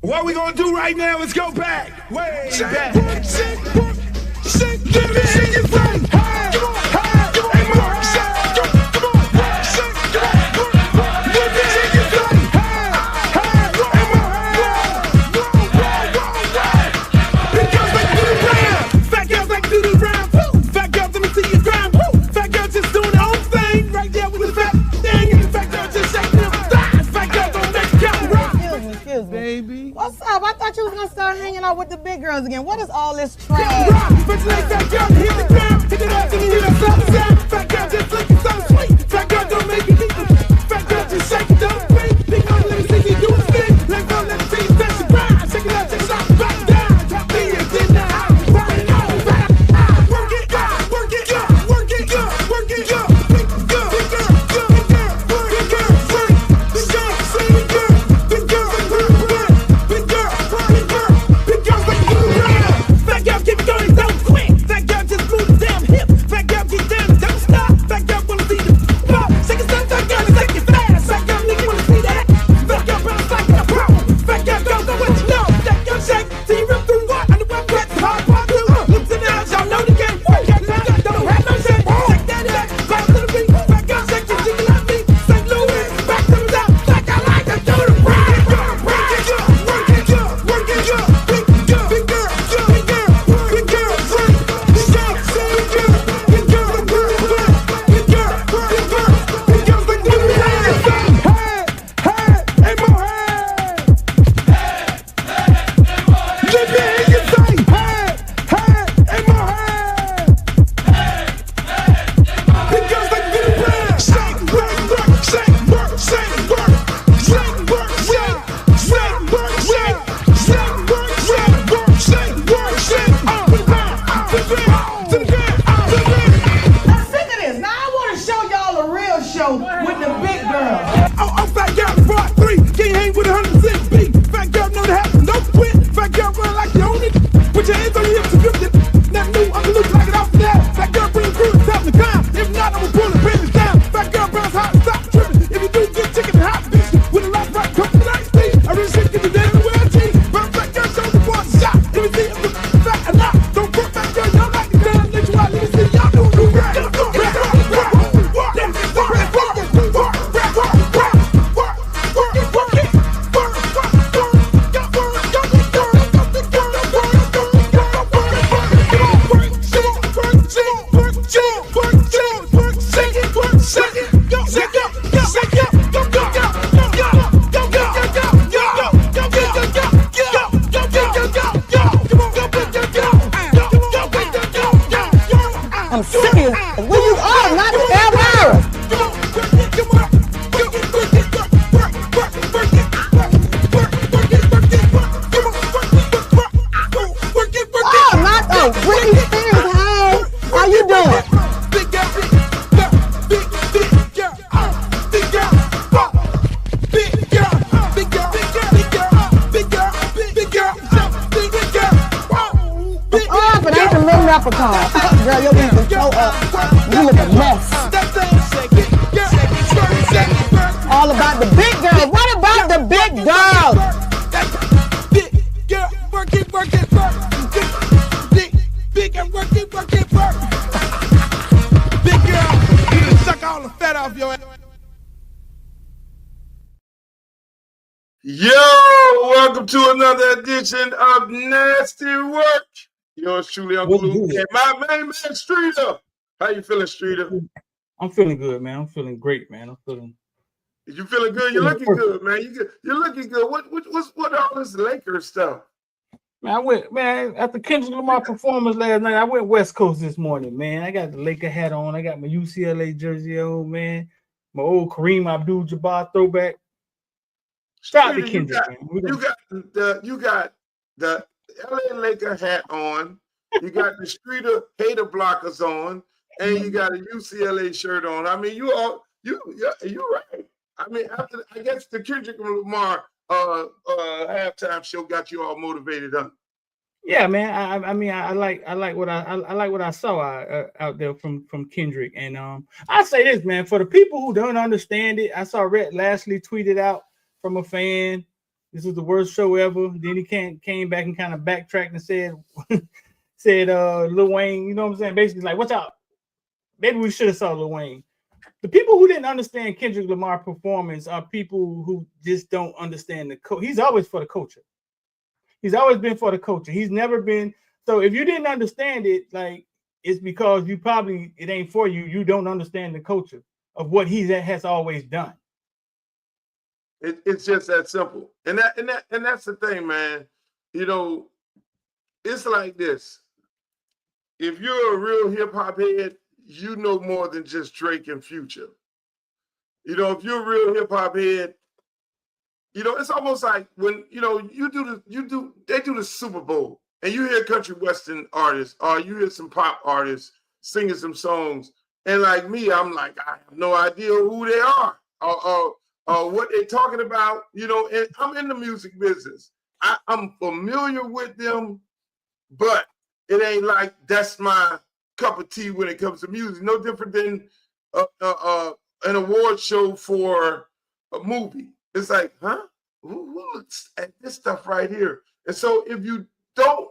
What we gonna do right now is go back, way back. Let me hear you say, hey, hey, hey, Mark, come on, shake, come on, let me hear you say, hey, hey, hey, Mark, because they do the round, fat girls like do the round, woo, fat girls let me see you grind, woo, fat girls just doing their own thing, right there with the fat thing, and the fat girls just shaking them thighs, fat girls don't make it count, rock. Excuse me. Baby. What's up? I thought you was gonna start hanging out with the big girls again. What is all this trash? Rock, but like that girl, hit the ground, hit it up, and you hear that sound. Fat girl just looking so sweet. Fat girl don't make it easy. Fat girl just shake it, don't break. Big on, let me see you do a spin. Let go, let me see you touch the ground. Shake it up, back down. Drop me in the house. Rock it on, back. Work it, work it, work it, work it, big girl, big girl, big girl, big girl, big girl, big girl, big girl, big girl, big girl, big girl, like you around. Fat girl keep going so quick. Fat girl just move the damn hip. Fat girl get down, don't stop. Fat girl wanna see the pop. Shake it, fat girl, shake it fast. Fat girl nigga wanna see that. Fat girl bounce like a pro. Fat girl go what you know. Fat girl shake till you rip through what? On the web wet, hard part two. Lips and eyes, y'all know the game. Fat girl don't have no shame. Shake that up, bounce to the beat. Fat girl shake till she can let me. St. Louis, back to the top. Like I like to do the ride. Work it, work it, work it, big girl, big girl, big girl, big girl, big girl, big girl, big girl, big girl, big girl, big girl, like do the ride. Hey, hey, hey, more hey. Let me hear you say, hey, hey, hey, more hey. Big girls like do the ride. Shake, work, work, shake, work, shake, work, shake, work, shake, shake, work, shake, shake, work, shake, work, shake, work, shake, to the ground, to the ground, to the ground, to the ground. I'm sick of this. Now I want to show y'all a real show with the big girls. Oh, fat girl, part 3. Can't hang with 106 beat. Fat girl know to have no quit. Fat girl run like you own it. Put your hands on your hips and grip it. Nothing new, I'm loose like it off the that. Fat girl bring crew to top the time. If not, I'ma pull the business down. Fat girl bounce hot, stop tripping. If you do get chicken and hot bitch with a lot right, come to the night speed. I really shit get the damn the well cheese. Bounce fat girl, show the boy shot. Let me see if the fat or not. Don't put fat girl, y'all like the damn let you out. Let me see y'all do the rap. I'm serious. Where you are? Not ever. Oh, not the Britney Spears. Hey, how you doing? Big girl, big girl, big girl, big girl, big girl, big girl, big girl, big girl, big girl. Oh, but ain't the little leprechaun. Girl, your wings are so up. You look a mess. All about the big girls. What about the big girls? Big girl, work it, work it, work. Big girl, work it, work it, work. Big girl, you done suck all the fat off your ass. Yo, welcome to another edition of Nasty Work. Yours truly, Uncle Luke, and my main man, Streeter. How you feeling, Streeter? I'm feeling good, man. I'm feeling great, man. I'm feeling. You feeling good? You're looking good, man. You're looking good. What all this Lakers stuff? Man, I went, man, after Kendrick Lamar performance last night, I went West Coast this morning, man. I got the Laker hat on. I got my UCLA jersey on, man. My old Kareem Abdul-Jabbar throwback. Shout out to Kendrick, man. You got the LA Laker hat on. You got the Streeter hater blockers on, and you got a UCLA shirt on. I mean, you're right. I mean, I guess the Kendrick Lamar halftime show got you all motivated, huh? Yeah, man. I like what I saw out there from Kendrick, and I say this, man, for the people who don't understand it, I saw Rhett Lashlee tweeted out from a fan This is the worst show ever. Then he came back and kind of backtracked and said Lil Wayne, you know what I'm saying? Basically like, watch out. Maybe we should have saw Lil Wayne. The people who didn't understand Kendrick Lamar's performance are people who just don't understand he's always for the culture. He's always been for the culture. He's never been. So if you didn't understand it, like, it's because it ain't for you. You don't understand the culture of what he has always done. It's just that simple. And that's the thing, man. You know, it's like this. If you're a real hip hop head, you know more than just Drake and Future. You know, if you're a real hip hop head, you know, it's almost like when, you know, they do the Super Bowl and you hear country western artists or you hear some pop artists singing some songs. And like me, I'm like, I have no idea who they are or what they're talking about, you know, and I'm in the music business. I'm familiar with them, but it ain't like that's my cup of tea when it comes to music. No different than an award show for a movie. It's like, huh? Who looks at this stuff right here? And so if you don't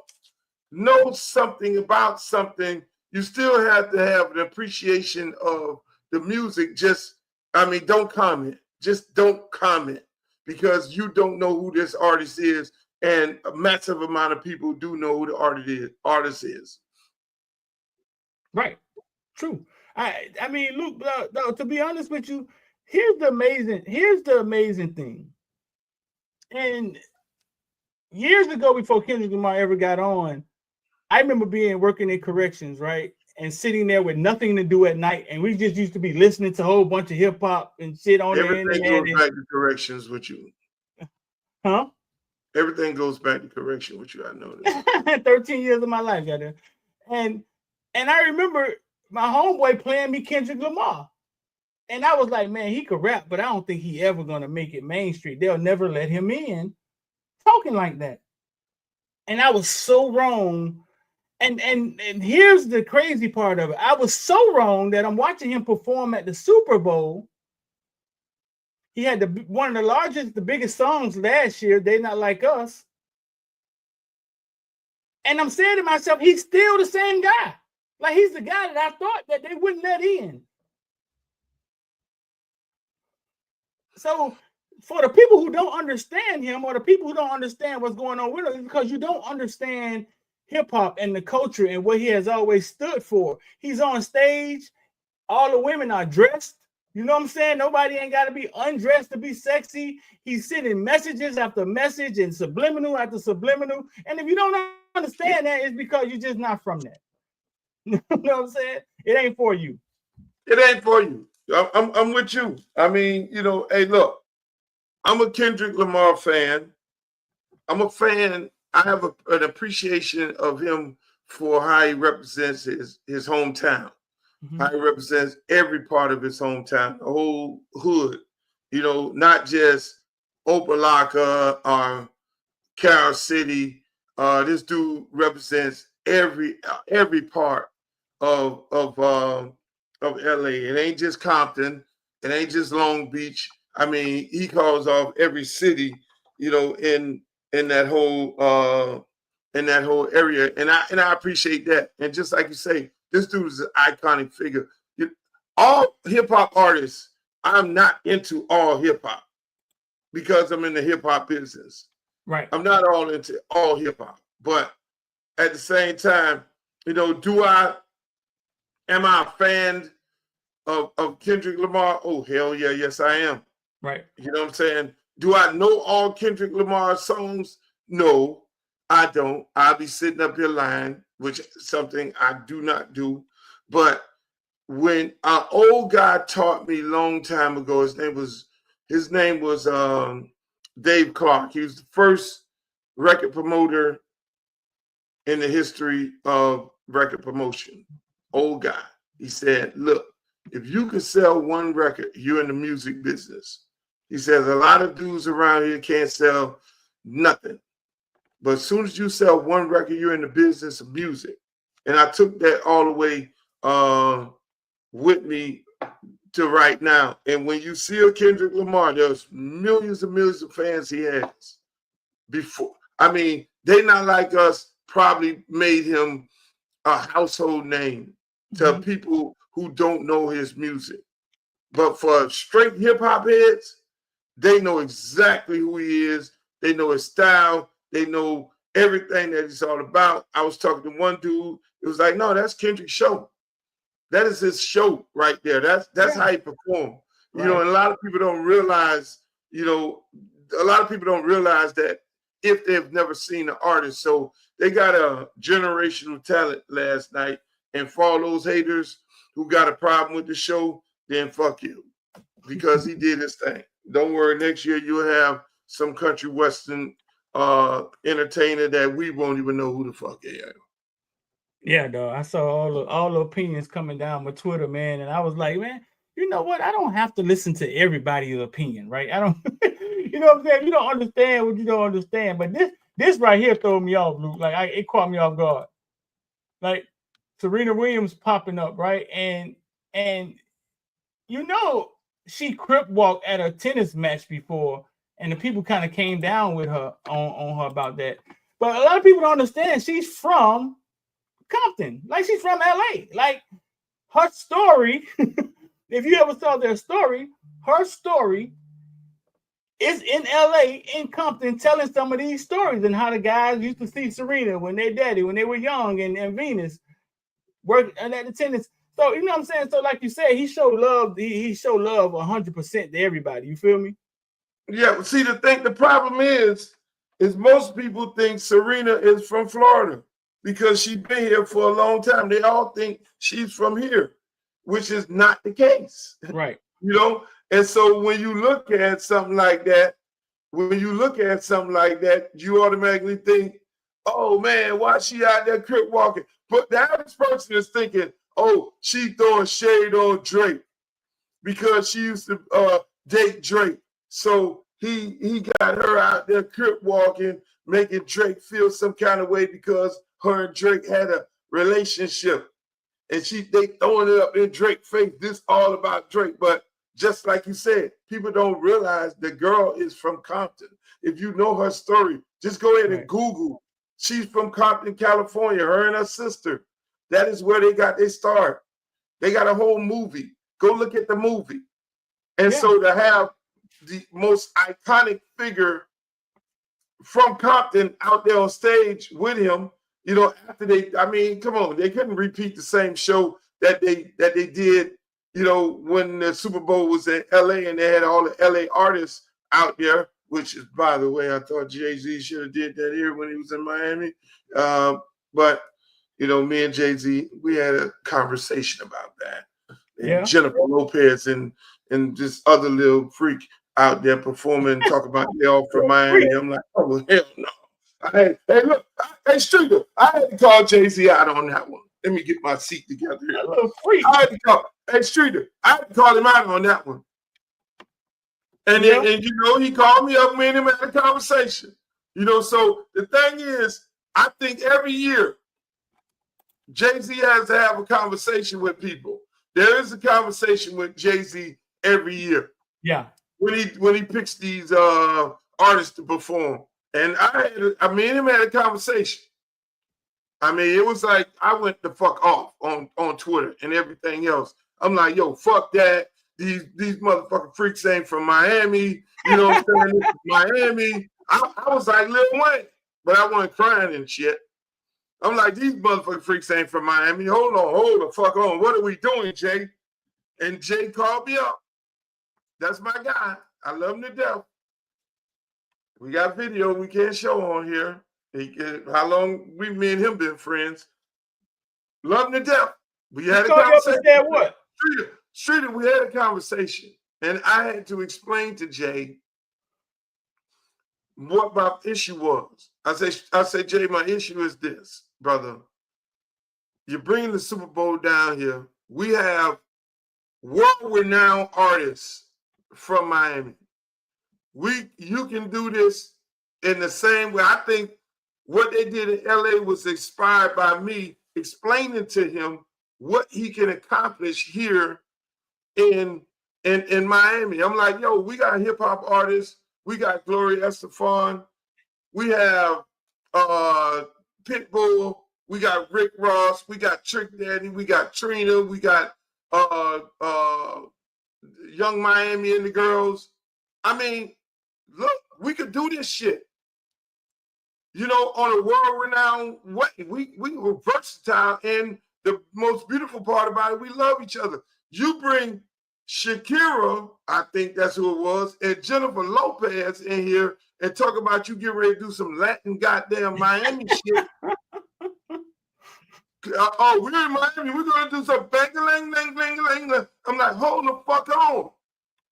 know something about something, you still have to have an appreciation of the music. Don't comment. Just don't comment because you don't know who this artist is. And a massive amount of people do know who the artist is. Right. True. I mean, Luke, to be honest with you, here's the amazing thing. And years ago, before Kendrick Lamar ever got on, I remember working in corrections, right? And sitting there with nothing to do at night. And we just used to be listening to a whole bunch of hip hop and shit on Everything the internet. goes back to corrections with you. Huh? Everything goes back to correction with you, I know. 13 years of my life, got there. And I remember my homeboy playing me Kendrick Lamar. And I was like, man, he could rap, but I don't think he ever going to make it mainstream. They'll never let him in talking like that. And I was so wrong. And here's the crazy part of it. I was so wrong that I'm watching him perform at the Super Bowl. He had one of the biggest songs last year, They Not Like Us. And I'm saying to myself, he's still the same guy. Like, he's the guy that I thought that they wouldn't let in. So for the people who don't understand him or the people who don't understand what's going on with him, it's because you don't understand hip hop and the culture and what he has always stood for. He's on stage. All the women are dressed. You know what I'm saying? Nobody ain't got to be undressed to be sexy. He's sending messages after message and subliminal after subliminal. And if you don't understand that, it's because you're just not from that. You know what I'm saying? It ain't for you. It ain't for you. I'm with you. I mean, you know, hey, look, I'm a Kendrick Lamar fan. I'm a fan. I have an appreciation of him for how he represents his hometown. Mm-hmm. How he represents every part of his hometown, the whole hood. You know, not just Opelika or Carol City. This dude represents every part of LA. It ain't just Compton. It ain't just Long Beach. I mean, he calls off every city, you know, in that whole area. And I appreciate that. And just like you say, this dude is an iconic figure. All hip hop artists, I'm not into all hip hop because I'm in the hip hop business. Right. I'm not all into all hip hop, but at the same time, you know, am I a fan of Kendrick Lamar? Oh, hell yeah, yes, I am. Right. You know what I'm saying? Do I know all Kendrick Lamar songs? No, I don't. I'll be sitting up here lying, which is something I do not do. But when an old guy taught me a long time ago, his name was Dave Clark. He was the first record promoter in the history of record promotion. Old guy. He said, look, if you can sell one record, you're in the music business. He says a lot of dudes around here can't sell nothing. But as soon as you sell one record, you're in the business of music. And I took that all the way with me to right now. And when you see a Kendrick Lamar, there's millions and millions of fans he has. before. I mean, they not like us. Probably made him a household name to people who don't know his music. But for straight hip hop heads, they know exactly who he is. They know his style. They know everything that he's all about. I was talking to one dude. It was like, no, that's Kendrick's show. That is his show right there. That's how he performed. You know, and a lot of people don't realize, you know, a lot of people don't realize that if they've never seen the artist. So they got a generational talent last night. And for all those haters who got a problem with the show, then fuck you. Because he did his thing. Don't worry, next year you'll have some country western entertainer that we won't even know who the fuck they are. Yeah, dog. I saw all the opinions coming down with Twitter, man, and I was like, man, you know what? I don't have to listen to everybody's opinion, right? I don't, you know what I'm saying? You don't understand what you don't understand, but this right here threw me off, Luke. Like it caught me off guard. Like Serena Williams popping up, right? And you know she crip walked at a tennis match before, and the people kind of came down with her on her about that. But a lot of people don't understand she's from Compton, like she's from LA. Like her story, if you ever saw their story, her story is in LA, in Compton, telling some of these stories and how the guys used to see Serena when they were young, and Venus working at the tennis. So you know what I'm saying? So like you said, he showed love. He showed love 100% to everybody. You feel me? Yeah. See, the problem is most people think Serena is from Florida because she's been here for a long time. They all think she's from here, which is not the case. Right. You know. And so when you look at something like that, you automatically think, oh man, why she out there crip walking? But the average person is thinking, oh, she throwing shade on Drake because she used to date Drake. So he got her out there crip walking, making Drake feel some kind of way because her and Drake had a relationship. And they throwing it up in Drake's face. This all about Drake. But just like you said, people don't realize the girl is from Compton. If you know her story, just go ahead and Google. She's from Compton, California, her and her sister. That is where they got their start. They got a whole movie. Go look at the movie. And so to have the most iconic figure from Compton out there on stage with him, you know, after come on, they couldn't repeat the same show that they did, you know, when the Super Bowl was in LA and they had all the LA artists out there, which is, by the way, I thought Jay-Z should have did that here when he was in Miami. But, you know, me and Jay-Z, we had a conversation about that. And Jennifer Lopez and this other little freak out there performing, talk about they all from Miami. I'm like, oh, well, hell no. Hey, look, hey, Streeter, I had to call Jay-Z out on that one. Let me get my seat together here. I had to call, hey, Streeter, I had to call him out on that one. And then, and you know, he called me up, me and him had a conversation. You know, so the thing is, I think every year, Jay-Z has to have a conversation with people. There is a conversation with Jay-Z every year. Yeah. When he picks these artists to perform. And me and him had a conversation. I mean, it was like I went the fuck off on Twitter and everything else. I'm like, yo, fuck that. These motherfucking freaks ain't from Miami. You know what I'm saying? This is Miami. I was like Lil Wayne, but I wasn't crying and shit. I'm like, these motherfucking freaks ain't from Miami. Hold the fuck on. What are we doing, Jay? And Jay called me up. That's my guy. I love him to death. We got video we can't show on here. How long me and him been friends. Love him to death. We had a conversation. What? Streeter, we had a conversation. And I had to explain to Jay what my issue was. I said, Jay, my issue is this, brother. You're bringing the Super Bowl down here. We have world-renowned artists from Miami. You can do this in the same way. I think what they did in LA was inspired by me explaining to him what he can accomplish here in Miami. I'm like, yo, we got hip hop artists. We got Gloria Estefan. we have Pitbull, we got Rick Ross, we got Trick Daddy, we got Trina, we got Young Miami and the girls. I mean, look, we could do this shit. You know, on a world-renowned way. We were versatile, and the most beautiful part about it, we love each other. You bring Shakira, I think that's who it was, and Jennifer Lopez in here and talk about you get ready to do some Latin goddamn Miami shit. Oh, we're in Miami. We're going to do some bang-a-lang-lang-lang-lang. I'm like, hold the fuck on.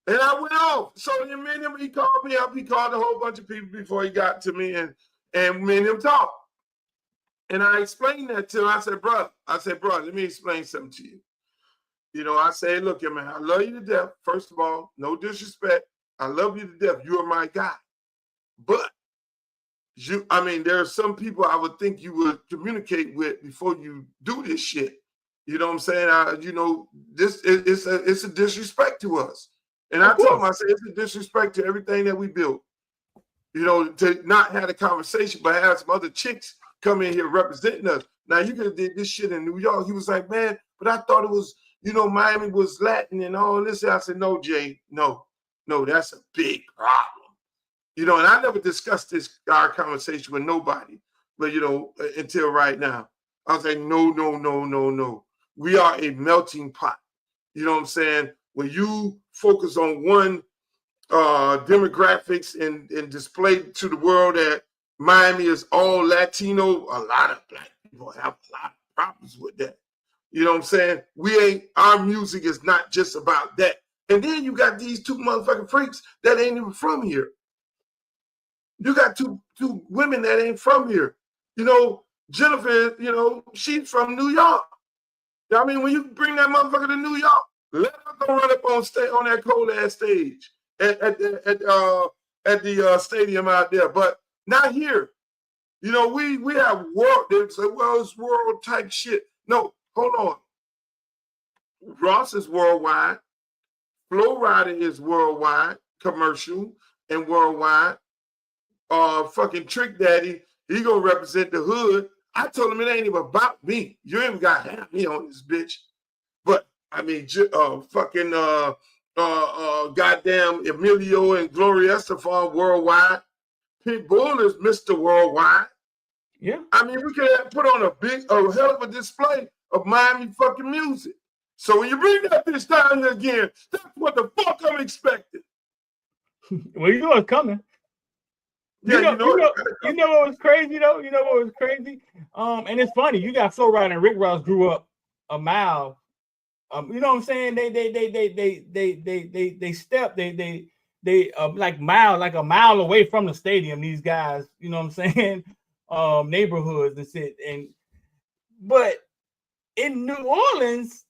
And I went off. So then me and him, he called me up. He called a whole bunch of people before he got to me, and me and him talked. And I explained that to him. I said, bro, let me explain something to you. You know, I say, look, man, I love you to death. First of all, no disrespect. I love you to death. You are my guy. But there are some people I would think you would communicate with before you do this shit. You know what I'm saying? This it's a disrespect to us. And I told him, I said, it's a disrespect to everything that we built. You know, to not have a conversation, but have some other chicks come in here representing us. Now, you could have did this shit in New York. He was like, man, but I thought it was, Miami was Latin and all this. I said, no, Jay, no, that's a big problem. And I never discussed our conversation with nobody, but, until right now. I was like, no. We are a melting pot. You know what I'm saying? When you focus on one demographics and display to the world that Miami is all Latino, a lot of black people have a lot of problems with that. You know what I'm saying? Our music is not just about that. And then you got these two motherfucking freaks that ain't even from here. You got two women that ain't from here. Jennifer, she's from New York. I mean, when you bring that motherfucker to New York, let her go run up on that cold ass stage at the stadium out there, but not here. We have world. They say, well, it's world type shit. No, hold on. Ross is worldwide. Flo Rida is worldwide, commercial and worldwide. Fucking Trick Daddy, he gonna represent the hood. I told him it ain't even about me. You ain't got to have me on this bitch. But I mean, goddamn Emilio and Gloria Estefan worldwide. Pitbull is Mr. Worldwide. Yeah. I mean, we could have put on a hell of a display of Miami fucking music. So when you bring that bitch down here again, that's what the fuck I'm expecting. Well, you know it's coming. Yeah, you know what was crazy though? You know what was crazy? And it's funny. You got Flo Rida and Rick Ross grew up a mile. You know what I'm saying? They like a mile away from the stadium. These guys, you know what I'm saying? Neighborhoods and shit. But in New Orleans,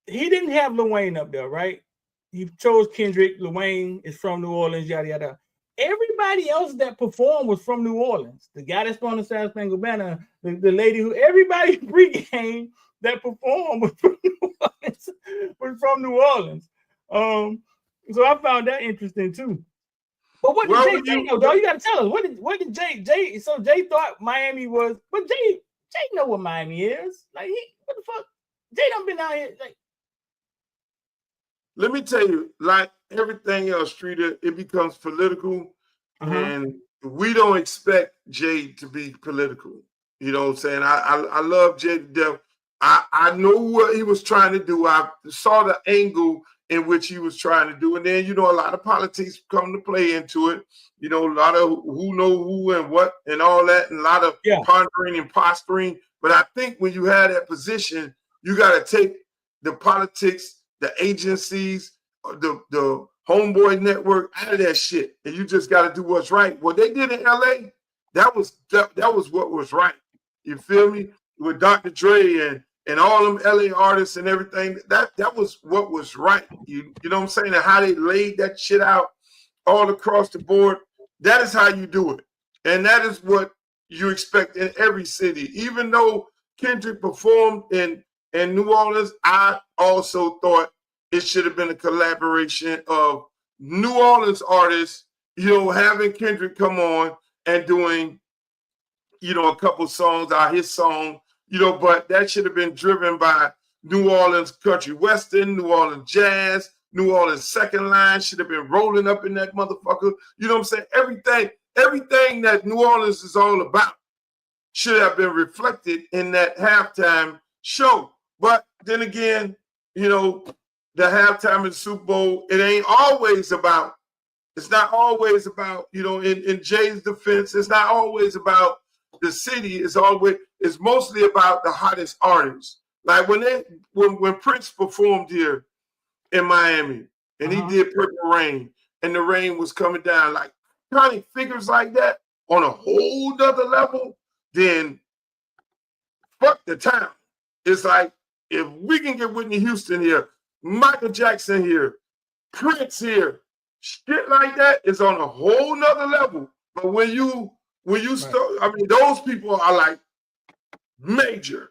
he didn't have Lil Wayne up there, right? He chose Kendrick. Lil Wayne is from New Orleans, yada yada. Everybody else that performed was from New Orleans. The guy that's on the Star Spangled Banner, the lady everybody pregame that performed was from New Orleans. So I found that interesting too. But what did Jay know, though? You gotta tell us. What did Jay? So Jay thought Miami was, but Jay know what Miami is. Like, what the fuck? Jay done been out here. Like, let me tell you, like everything else, Streeter, it becomes political, and we don't expect Jay to be political. You know what I'm saying? I love Jay to death. I know what he was trying to do. I saw the angle in which he was trying to do. And then, a lot of politics come to play into it. A lot of who know who and what and all that, and a lot of pondering and posturing. But I think when you have that position, you got to take the politics, the agencies, the homeboy network out of that shit. And you just got to do what's right. What they did in LA, that was what was right. You feel me? With Dr. Dre and all them LA artists and everything, that was what was right. You know what I'm saying? And how they laid that shit out all across the board. That is how you do it. And that is what you expect in every city. Even though Kendrick performed in New Orleans, I also thought it should have been a collaboration of New Orleans artists, having Kendrick come on and doing, a couple songs, his song, but that should have been driven by New Orleans country western, New Orleans jazz, New Orleans second line should have been rolling up in that motherfucker. You know what I'm saying? Everything that New Orleans is all about should have been reflected in that halftime show. But then again, the halftime in the Super Bowl, it's not always about, in Jay's defense, it's not always about the city. It's mostly about the hottest artists. Like when Prince performed here in Miami and he did Purple Rain and the rain was coming down, like kind of figures like that on a whole nother level, then fuck the town. It's like, if we can get Whitney Houston here, Michael Jackson here, Prince here, shit like that is on a whole nother level. But when you start, those people are like major,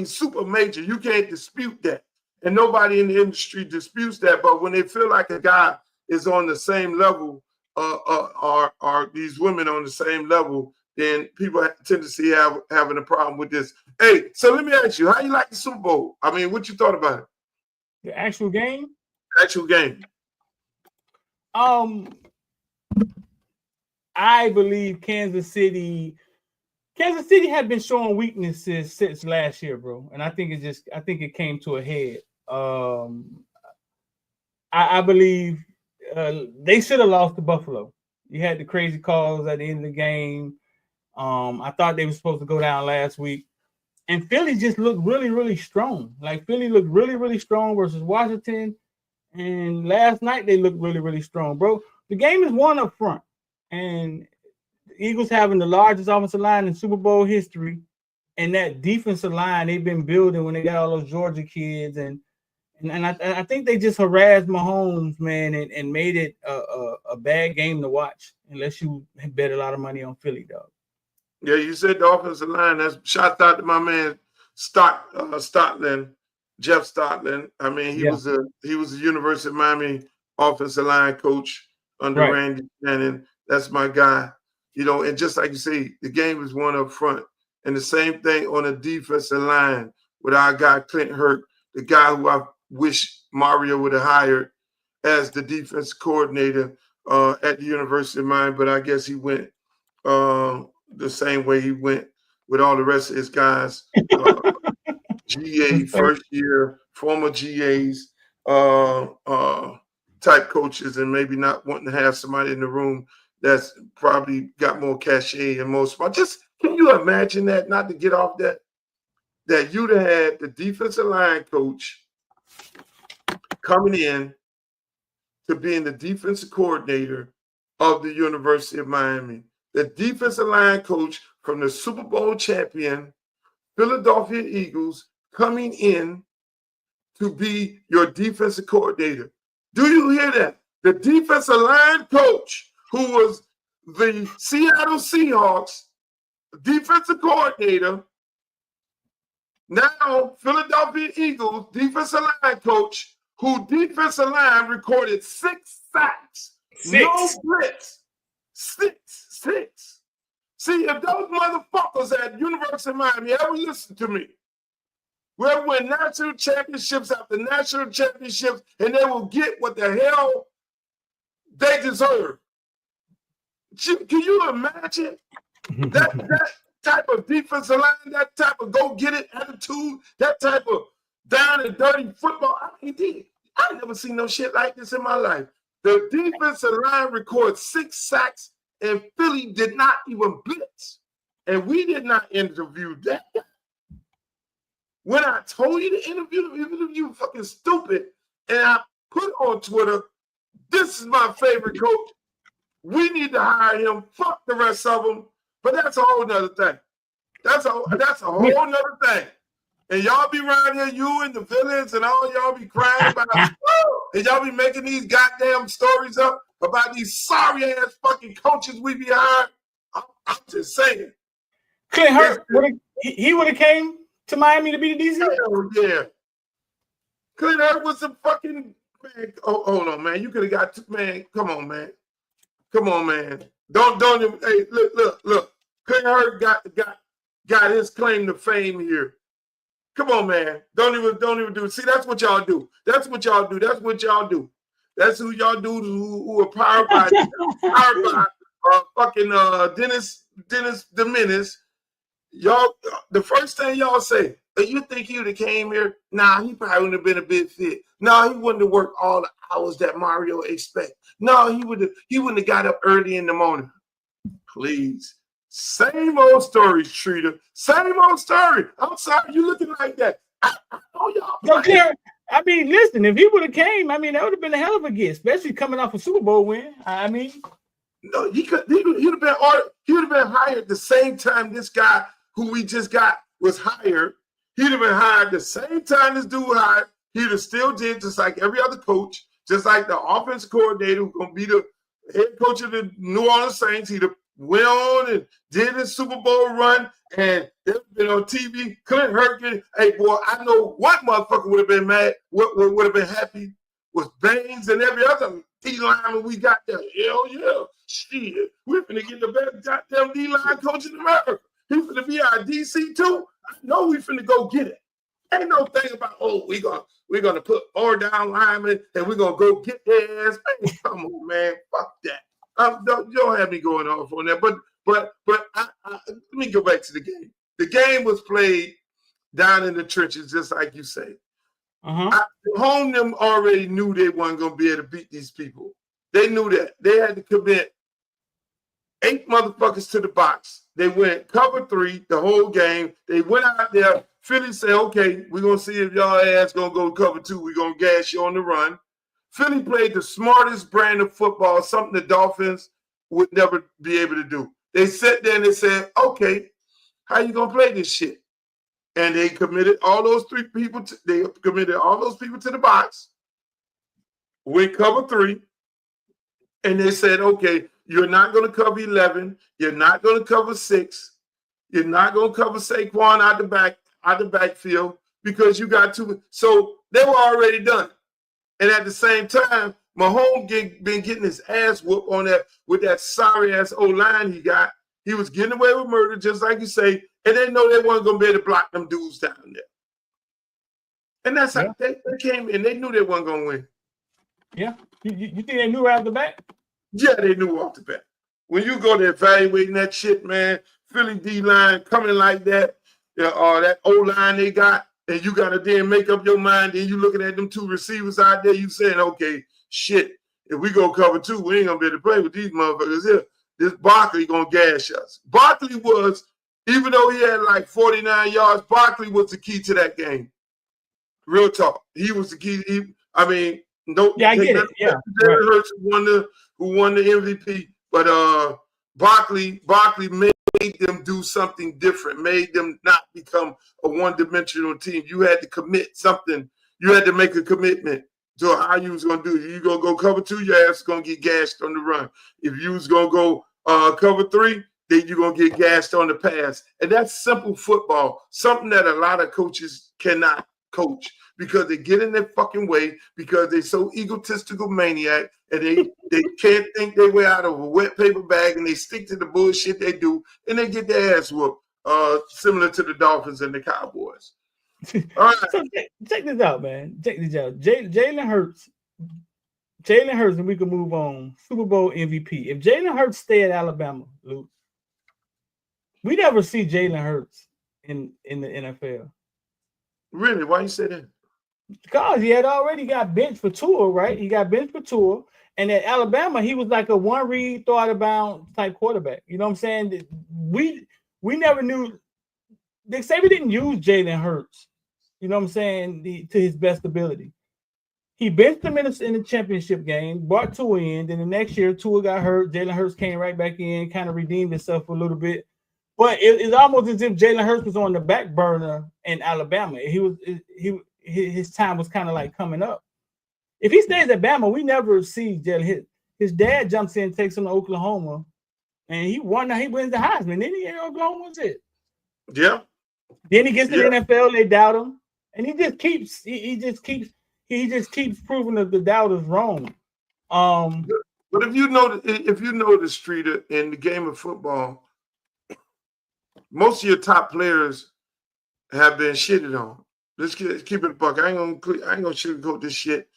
super major. You can't dispute that. And nobody in the industry disputes that. But when they feel like a guy is on the same level, are these women on the same level, then people tend to see having a problem with this. Hey, so let me ask you, how you like the Super Bowl? What you thought about it? The actual game? Actual game. I believe Kansas City had been showing weaknesses since last year, bro. And I think it came to a head. I believe they should have lost to Buffalo. You had the crazy calls at the end of the game. I thought they were supposed to go down last week. And Philly just looked really, really strong. Like Philly looked really, really strong versus Washington. And last night they looked really, really strong, bro. The game is won up front. And the Eagles having the largest offensive line in Super Bowl history. And that defensive line they've been building when they got all those Georgia kids. And I think they just harassed Mahomes, man, and made it a bad game to watch unless you bet a lot of money on Philly, dog. Yeah, you said the offensive line. That's shout out to my man Stoutland, Jeff Stoutland. He was the University of Miami offensive line coach under Randy Shannon. That's my guy. And just like you say, the game is won up front. And the same thing on the defensive line with our guy Clint Hurtt, the guy who I wish Mario would have hired as the defense coordinator at the University of Miami, but I guess he went the same way he went with all the rest of his guys. GA first year, former GAs, type coaches, and maybe not wanting to have somebody in the room that's probably got more cachet and more smart. Just can you imagine that? Not to get off that you'd have had the defensive line coach coming in to being the defensive coordinator of the University of Miami. The defensive line coach from the Super Bowl champion Philadelphia Eagles coming in to be your defensive coordinator. Do you hear that? The defensive line coach who was the Seattle Seahawks defensive coordinator, now Philadelphia Eagles defensive line coach, who defensive line recorded 6 sacks. No blitz. Six. See, if those motherfuckers at University of Miami ever listen to me, we'll win national championships after national championships, and they will get what the hell they deserve. Can you imagine that type of defensive line, that type of go-get-it attitude, that type of down and dirty football? I never seen no shit like this in my life. The defensive line records 6 sacks, and Philly did not even blitz. And we did not interview that guy. When I told you to interview him, even if you were fucking stupid, and I put on Twitter, this is my favorite coach. We need to hire him. Fuck the rest of them. But that's a whole nother thing. That's a whole nother thing. And y'all be around here, you and the villains, and all y'all be crying about, and y'all be making these goddamn stories up about these sorry ass fucking coaches we be hiring. I'm just saying. Clint Hurtt, he would have came to Miami to be the DC? Hell yeah. Clint Hurtt was a fucking man. Oh, hold on, man. You could have got, man. Come on, man. Come on, man. Don't even, hey, look. Couldn't hurt got his claim to fame here. Come on, man. Don't even do it. See, that's what y'all do. That's what y'all do. That's who y'all do who are powered by fucking Dennis the Menace. Y'all, the first thing y'all say, you think he would have came here? Nah, he probably wouldn't have been a bit fit. No, he wouldn't have worked all the hours that Mario expect. No, he wouldn't have got up early in the morning. Please. Same old story, Streeter. Same old story. I'm sorry you looking like that. I know y'all. I mean, listen, if he would have came, I mean, that would have been a hell of a gift, especially coming off a Super Bowl win. I mean, no, he would have been hired the same time this guy who we just got was hired. He'd have been hired the same time this dude was hired. He'd have still did just like every other coach, just like the offensive coordinator who's gonna be the head coach of the New Orleans Saints. He'd have went on and did his Super Bowl run, and they've been on TV. Clint Hurkins, hey boy, I know what motherfucker would have been mad, would have been happy was Baines and every other D lineman we got there. Hell yeah, shit, we're gonna get the best goddamn D line coach in America. He's gonna be our DC too. I know we finna go get it. Ain't no thing about we're gonna put more down linemen and we're gonna go get their ass. Man, come on, man, fuck that. You don't have me going off on that, but let me go back to the game. The game was played down in the trenches, just like you say. Home them already knew they weren't going to be able to beat these people. They knew that. They had to commit 8 motherfuckers to the box. They went cover 3 the whole game. They went out there. Philly said, okay, we're going to see if y'all ass going to go cover 2. We're going to gas you on the run. Philly played the smartest brand of football, something the Dolphins would never be able to do. They sat there and they said, okay, how you going to play this shit? And they committed all those 3 people. They committed all those people to the box. Went cover 3. And they said, okay, you're not going to cover 11. You're not going to cover 6. You're not going to cover Saquon out the backfield because you got 2. So they were already done. And at the same time, Mahomes been getting his ass whooped on that with that sorry ass O-line he got. He was getting away with murder, just like you say, and they know they weren't gonna be able to block them dudes down there. And that's how they came in. They knew they weren't gonna win. Yeah, you think they knew right off the bat? Yeah, they knew off the bat. When you go to evaluating that shit, man, Philly D-line coming like that, or that O-line they got. And you got to then make up your mind. Then you looking at them 2 receivers out there. You saying, okay, shit, if we go cover 2, we ain't going to be able to play with these motherfuckers here. This Barkley going to gash us. Barkley was, even though he had like 49 yards, Barkley was the key to that game. Real talk. He was the key. I get it. Yeah. Jalen Hurts who won the MVP. But Barkley made them do something different, made them not become a one-dimensional team. You had to commit something. You had to make a commitment to how you was going to do it. You going to go cover 2, your ass is going to get gashed on the run. If you was going to go cover 3, then you're going to get gashed on the pass. And that's simple football, something that a lot of coaches cannot coach because they get in their fucking way because they're so egotistical maniac and they can't think their way out of a wet paper bag and they stick to the bullshit they do and they get their ass whooped, similar to the Dolphins and the Cowboys. All right. So check this out, man. Check this out. Jalen Hurts, and we can move on. Super Bowl MVP. If Jalen Hurts stay at Alabama, Luke, we never see Jalen Hurts in the NFL. Really? Why you say that? Because he had already got benched for Tua, right? He got benched for Tua. And at Alabama, he was like a one-read, throw out of bounds type quarterback. You know what I'm saying? We never knew. They say we didn't use Jalen Hurts, you know what I'm saying, to his best ability. He benched him in the championship game, brought Tua in. Then the next year, Tua got hurt. Jalen Hurts came right back in, kind of redeemed himself a little bit. But it's almost as if Jalen Hurts was on the back burner in Alabama. His time was kind of like coming up. If he stays at Bama, we never see Jalen. His dad jumps in, takes him to Oklahoma, and he wins the Heisman. Then he in Oklahoma was it. Yeah. Then he gets to the NFL, they doubt him, and he just keeps proving that the doubters wrong. But But if you know the streeter in the game of football, most of your top players have been shitted on. Let's keep it a buck. I ain't gonna sugarcoat this shit.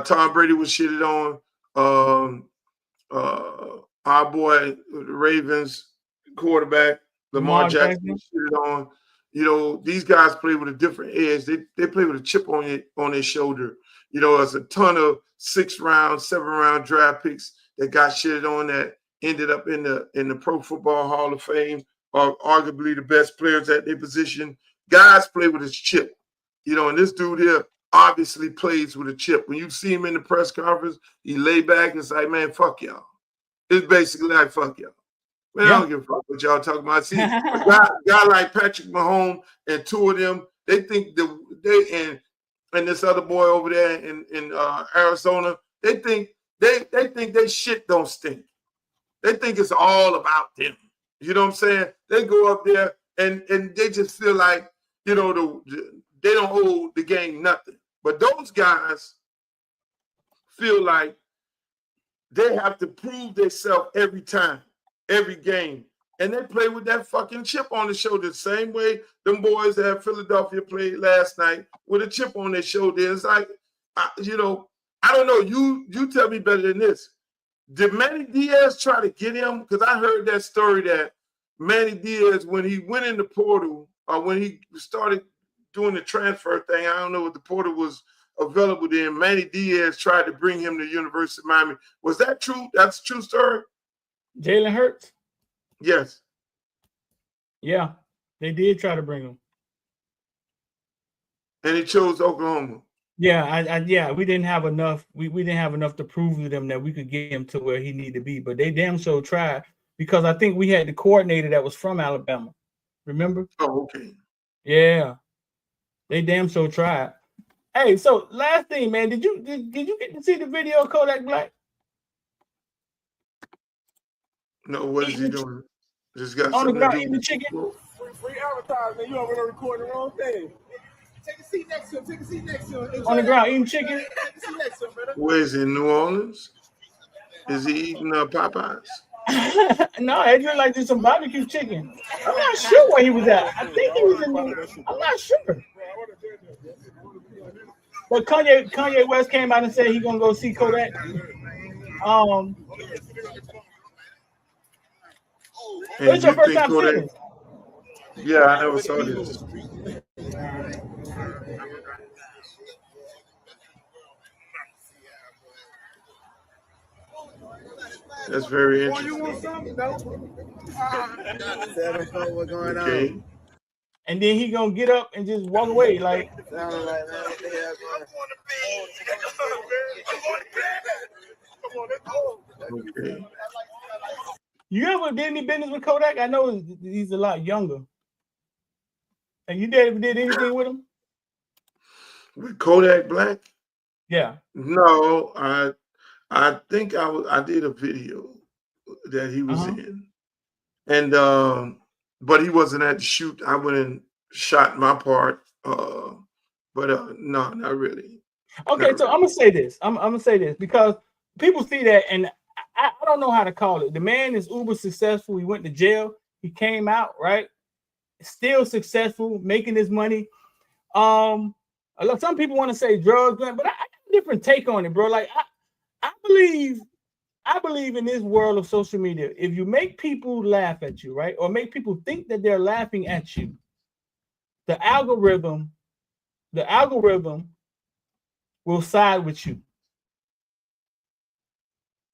Tom Brady was shitted on. Our boy, the Ravens quarterback, Lamar Jackson was shitted on. You know, these guys play with a different edge. They play with a chip on their shoulder. You know, there's a ton of 6th round, 7th round draft picks that got shitted on that ended up in the Pro Football Hall of Fame, or arguably the best players at their position. Guys play with his chip. You know, and this dude here obviously plays with a chip. When you see him in the press conference, he lay back and say, man, fuck y'all. It's basically like, fuck y'all. Man, I don't give a fuck what y'all talking about. See, a guy like Patrick Mahomes and two of them, they think and this other boy over there in Arizona, they think they shit don't stink. They think it's all about them. You know what I'm saying? They go up there and they just feel like, you know, they don't owe the game nothing. But those guys feel like they have to prove themselves every time, every game. And they play with that fucking chip on the shoulder, the same way them boys that Philadelphia played last night with a chip on their shoulder. It's like, you know, I don't know. You tell me better than this. Did Manny Diaz try to get him? Because I heard that story that Manny Diaz, when he went in the portal, or when he started doing the transfer thing, I don't know if the portal was available then, Manny Diaz tried to bring him to University of Miami. Was that true? That's a true story? Jalen Hurts? Yes. Yeah, they did try to bring him. And he chose Oklahoma. Yeah, yeah, we didn't have enough. We didn't have enough to prove to them that we could get him to where he needed to be. But they damn so tried, because I think we had the coordinator that was from Alabama. Remember? Oh, okay. Yeah, they damn so tried. Hey, so last thing, man, did you get to see the video of Kodak Black? No, what is he doing? Just got on the something ground to do eating the with chicken. Free advertisement. You over there recording the wrong thing. Take a seat next to him. Take a seat next to him. On the ground eating chicken. Take a seat next to him, brother. Where is he, in New Orleans? Is he eating Popeyes? No, it looked like just some barbecue chicken. I'm not sure where he was at. I think he was in I'm not sure. But Kanye West came out and said he's gonna go see Kodak. What's your first time seeing this? Yeah, I never saw this. That's very interesting. What's going on? And then he gonna get up and just walk away like. Okay. You ever did any business with Kodak? I know he's a lot younger. And you did anything with him? With Kodak Black? Yeah. No, I think I did a video that he was in, and but he wasn't at the shoot. I went and shot my part, but no, not really. Okay, so I'm gonna say this. I'm gonna say this because people see that, and I don't know how to call it. The man is uber successful. He went to jail. He came out, right? Still successful, making his money. Some people want to say drugs, but I got a different take on it, bro. Like I believe in this world of social media. If you make people laugh at you, right, or make people think that they're laughing at you, the algorithm will side with you.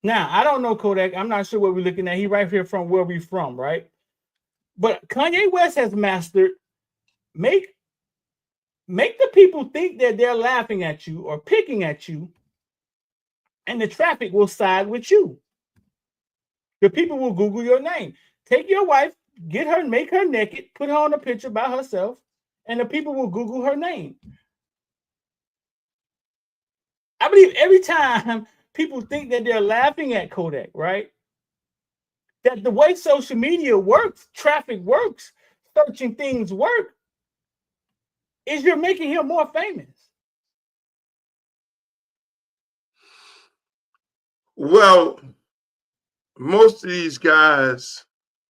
Now, I don't know Kodak. I'm not sure what we're looking at. He right here from where we're from, right? But Kanye West has mastered make the people think that they're laughing at you or picking at you, and the traffic will side with you. The people will Google your name. Take your wife, get her, make her naked, put her on a picture by herself, and the people will Google her name. I believe every time people think that they're laughing at Kodak, right? That the way social media works, traffic works, searching things work, is you're making him more famous. Well, most of these guys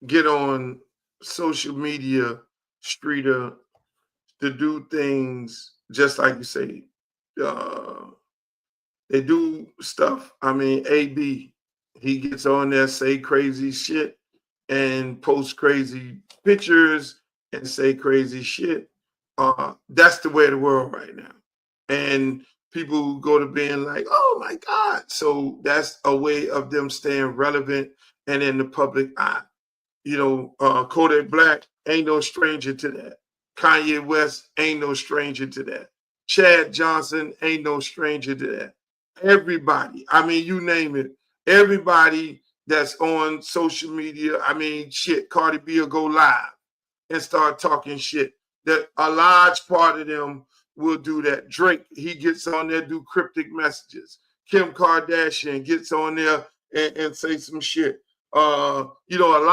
get on social media, streeter, to do things just like you say. They do stuff. I mean, AB, he gets on there, say crazy shit, and post crazy pictures and say crazy shit. That's the way of the world right now. And people go to being like, oh my God. So that's a way of them staying relevant and in the public eye. You know, Kodak Black ain't no stranger to that. Kanye West ain't no stranger to that. Chad Johnson ain't no stranger to that. Everybody, I mean, you name it, everybody that's on social media, I mean, shit, Cardi B will go live and start talking shit. That a large part of them will do that. Drake, he gets on there, do cryptic messages. Kim Kardashian gets on there and say some shit. You know, a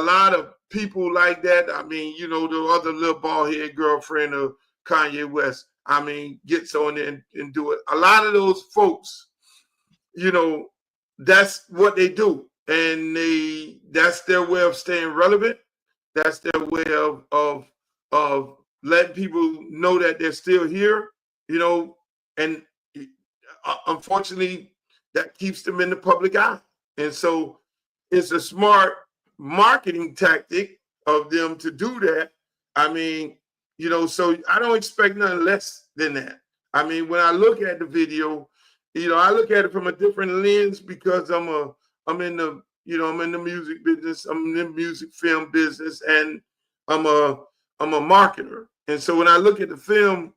lot of people like that. I mean, you know, the other little bald head girlfriend of Kanye West, I mean, gets on there and do it. A lot of those folks, you know, that's what they do. And that's their way of staying relevant. That's their way of letting people know that they're still here, you know, and unfortunately that keeps them in the public eye. And so it's a smart marketing tactic of them to do that. I mean, you know, so I don't expect nothing less than that. I mean, when I look at the video, you know, I look at it from a different lens because I'm in the music business, I'm in the music film business, and I'm a marketer. And so when I look at the film,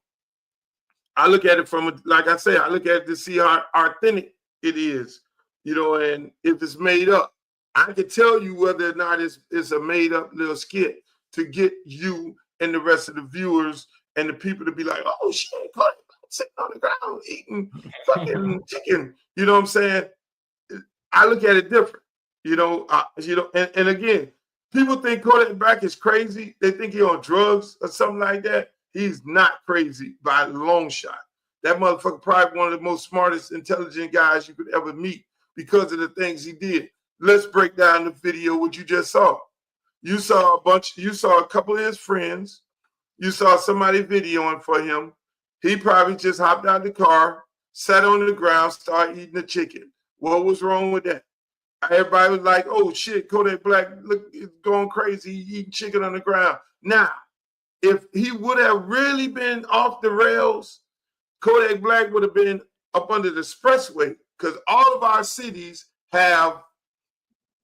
I look at it from, like I say, I look at it to see how authentic it is, you know, and if it's made up. I can tell you whether or not it's a made up little skit to get you and the rest of the viewers and the people to be like, oh shit, Cardi sitting on the ground eating fucking chicken. You know what I'm saying? I look at it different, you know, and again, people think Kodak Black is crazy. They think he's on drugs or something like that. He's not crazy by a long shot. That motherfucker probably one of the most smartest, intelligent guys you could ever meet because of the things he did. Let's break down the video, what you just saw. You saw a couple of his friends. You saw somebody videoing for him. He probably just hopped out of the car, sat on the ground, started eating the chicken. What was wrong with that? Everybody was like, oh shit, Kodak Black, look, it's going crazy, he eating chicken on the ground. Now, if he would have really been off the rails, Kodak Black would have been up under the expressway because all of our cities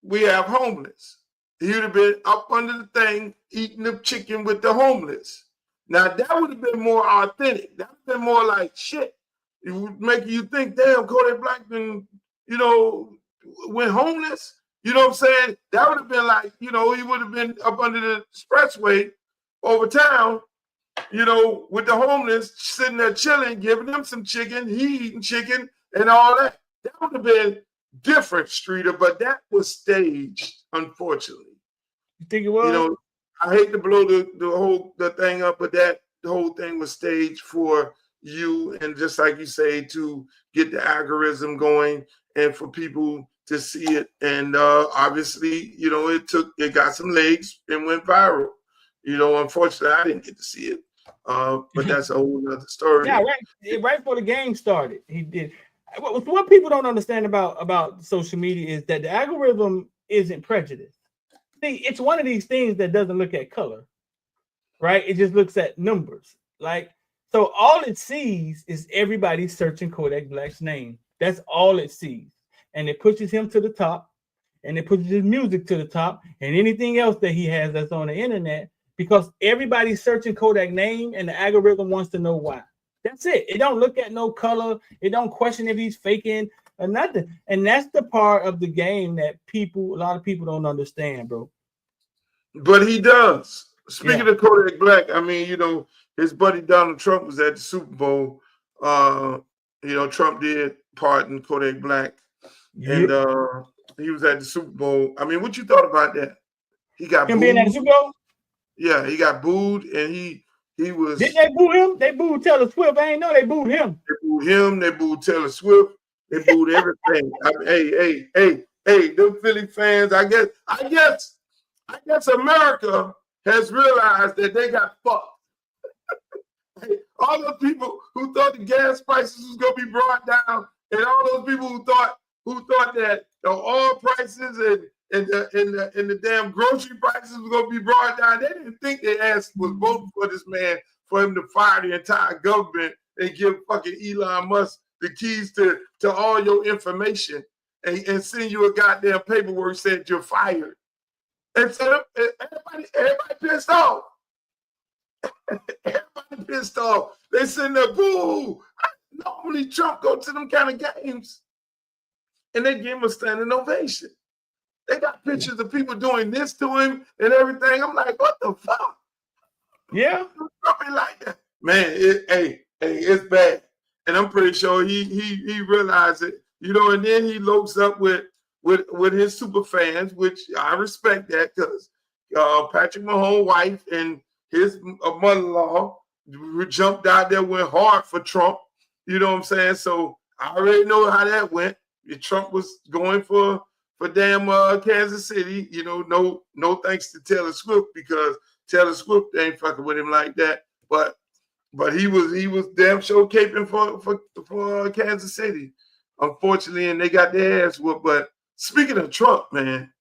we have homeless. He would have been up under the thing, eating the chicken with the homeless. Now, that would have been more authentic. That would have been more like shit. It would make you think, damn, Kodak Black been, you know, went homeless. You know what I'm saying? That would have been like, you know, he would have been up under the expressway over town, you know, with the homeless, sitting there chilling, giving them some chicken, he eating chicken and all that. That would have been different, Streeter, but that was staged, unfortunately. You think it was? You know, I hate to blow the thing up, but the whole thing was staged for you, and just like you say, to get the algorithm going and for people to see it. And obviously, you know, it got some legs and went viral. You know, unfortunately, I didn't get to see it. But that's a whole other story. Yeah, right before the game started, he did. What people don't understand about social media is that the algorithm isn't prejudiced. See, it's one of these things that doesn't look at color, right? It just looks at numbers. Like, so all it sees is everybody searching Kodak Black's name. That's all it sees. And it pushes him to the top, and it pushes his music to the top, and anything else that he has that's on the internet, because everybody's searching Kodak name, and the algorithm wants to know why. That's it. It don't look at no color. It don't question if he's faking or nothing. And that's the part of the game that a lot of people don't understand, bro. But he does. Speaking of Kodak Black, I mean, you know, his buddy Donald Trump was at the Super Bowl. You know, Trump did pardon Kodak Black. Yep. And he was at the Super Bowl. I mean, what you thought about that? He got him being at the Super Bowl? Yeah, he got booed, and he was. Didn't they boo him? They booed Taylor Swift. I ain't know they booed him. They booed him. They booed Taylor Swift. They booed everything. I mean, hey, hey, them Philly fans, I guess America has realized that they got fucked. Hey, all those people who thought the gas prices was gonna be brought down, and all those people who thought that the oil prices and the damn grocery prices was gonna be brought down, they didn't think their ass was voting for this man for him to fire the entire government and give fucking Elon Musk the keys to all your information and send you a goddamn paperwork saying you're fired. And so everybody pissed off. Everybody pissed off. They sitting there, boo. Normally Trump go to them kind of games and they give him a standing ovation. They got pictures of people doing this to him and everything. I'm like, what the fuck? Yeah. Like that. Man, it's bad. And I'm pretty sure he realized it, you know, and then he lopes up with his super fans, which I respect that because Patrick Mahomes' wife and his mother-in-law jumped out there, went hard for Trump. You know what I'm saying? So I already know how that went. Trump was going for damn Kansas City. You know, no thanks to Taylor Swift because Taylor Swift ain't fucking with him like that. But he was damn sure caping for Kansas City, unfortunately, and they got their ass whooped. But speaking of Trump, man,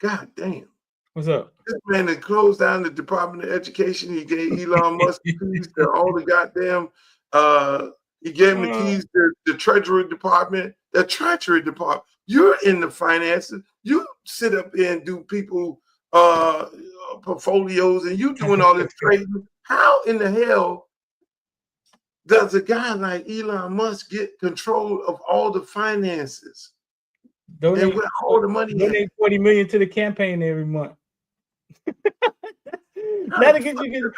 god damn. What's up? This man that closed down the Department of Education. He gave Elon Musk the keys to all the goddamn. He gave him the keys to the Treasury Department. The Treasury Department. You're in the finances. You sit up there and do people portfolios, and you doing all this trading. How in the hell does a guy like Elon Musk get control of all the finances? Donate all the money. Donate $40 million to the campaign every month. That'll get you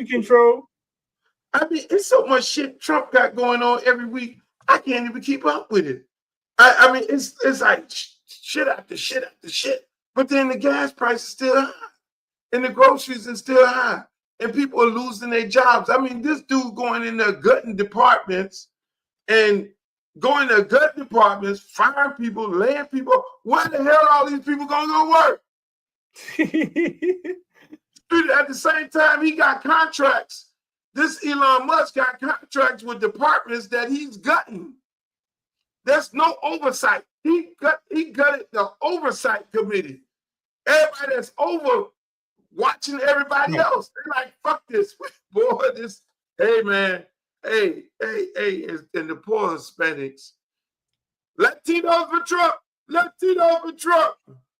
control. I mean, it's so much shit Trump got going on every week. I can't even keep up with it. I mean, it's like shit after shit after shit. But then the gas price is still high, and the groceries are still high, and people are losing their jobs. I mean, this dude going in there gutting departments and going to gut departments, firing people, laying people. Why the hell are all these people gonna go work? At the same time, he got contracts. This Elon Musk got contracts with departments that he's gutting. There's no oversight. He gutted the oversight committee. Everybody that's over watching everybody else. They're like, fuck this, boy. This, hey man, hey, and the poor Hispanics. Latinos for Trump. Latinos for Trump.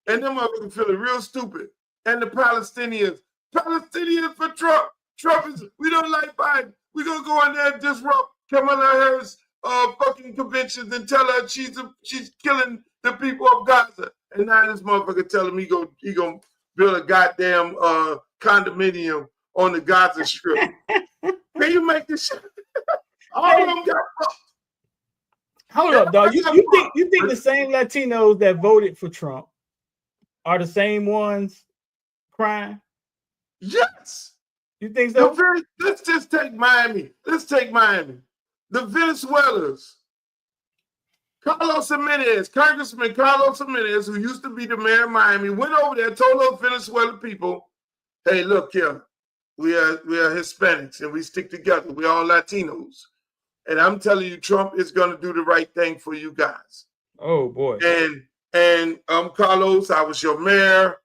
And them motherfuckers feeling real stupid. And the Palestinians for Trump. Trump is, we don't like Biden. We're going to go in there and disrupt Kamala Harris' fucking conventions and tell her she's killing the people of Gaza. And now this motherfucker telling me he gonna build a goddamn condominium on the Gaza Strip. Can you make this shit? All of them got fucked. Hold up, dog. You think the same Latinos that voted for Trump are the same ones crying? Yes. You think so? Let's just take Miami. The Venezuelans. Congressman Carlos Jimenez, who used to be the mayor of Miami, went over there, told those Venezuelan people, hey, look here, we are Hispanics and we stick together. We're all Latinos. And I'm telling you, Trump is going to do the right thing for you guys. Oh, boy. And Carlos, I was your mayor.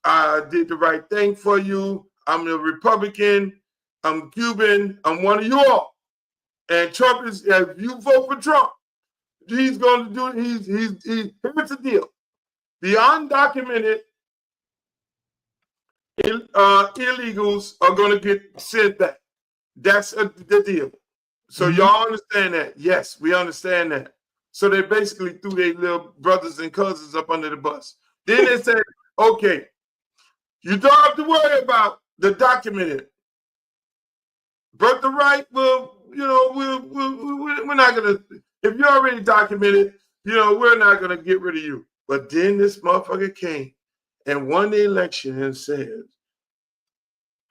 I did the right thing for you. I'm a Republican. I'm Cuban. I'm one of you all. And Trump is, if you vote for Trump, he's going to do, here's the deal. The undocumented illegals are going to get sent back. That's the deal. So y'all understand that? Yes, we understand that. So they basically threw their little brothers and cousins up under the bus. Then they said, okay, you don't have to worry about the documented. Birthright, well, you know, we're not going to, if you're already documented, you know, we're not going to get rid of you. But then this motherfucker came and won the election and said,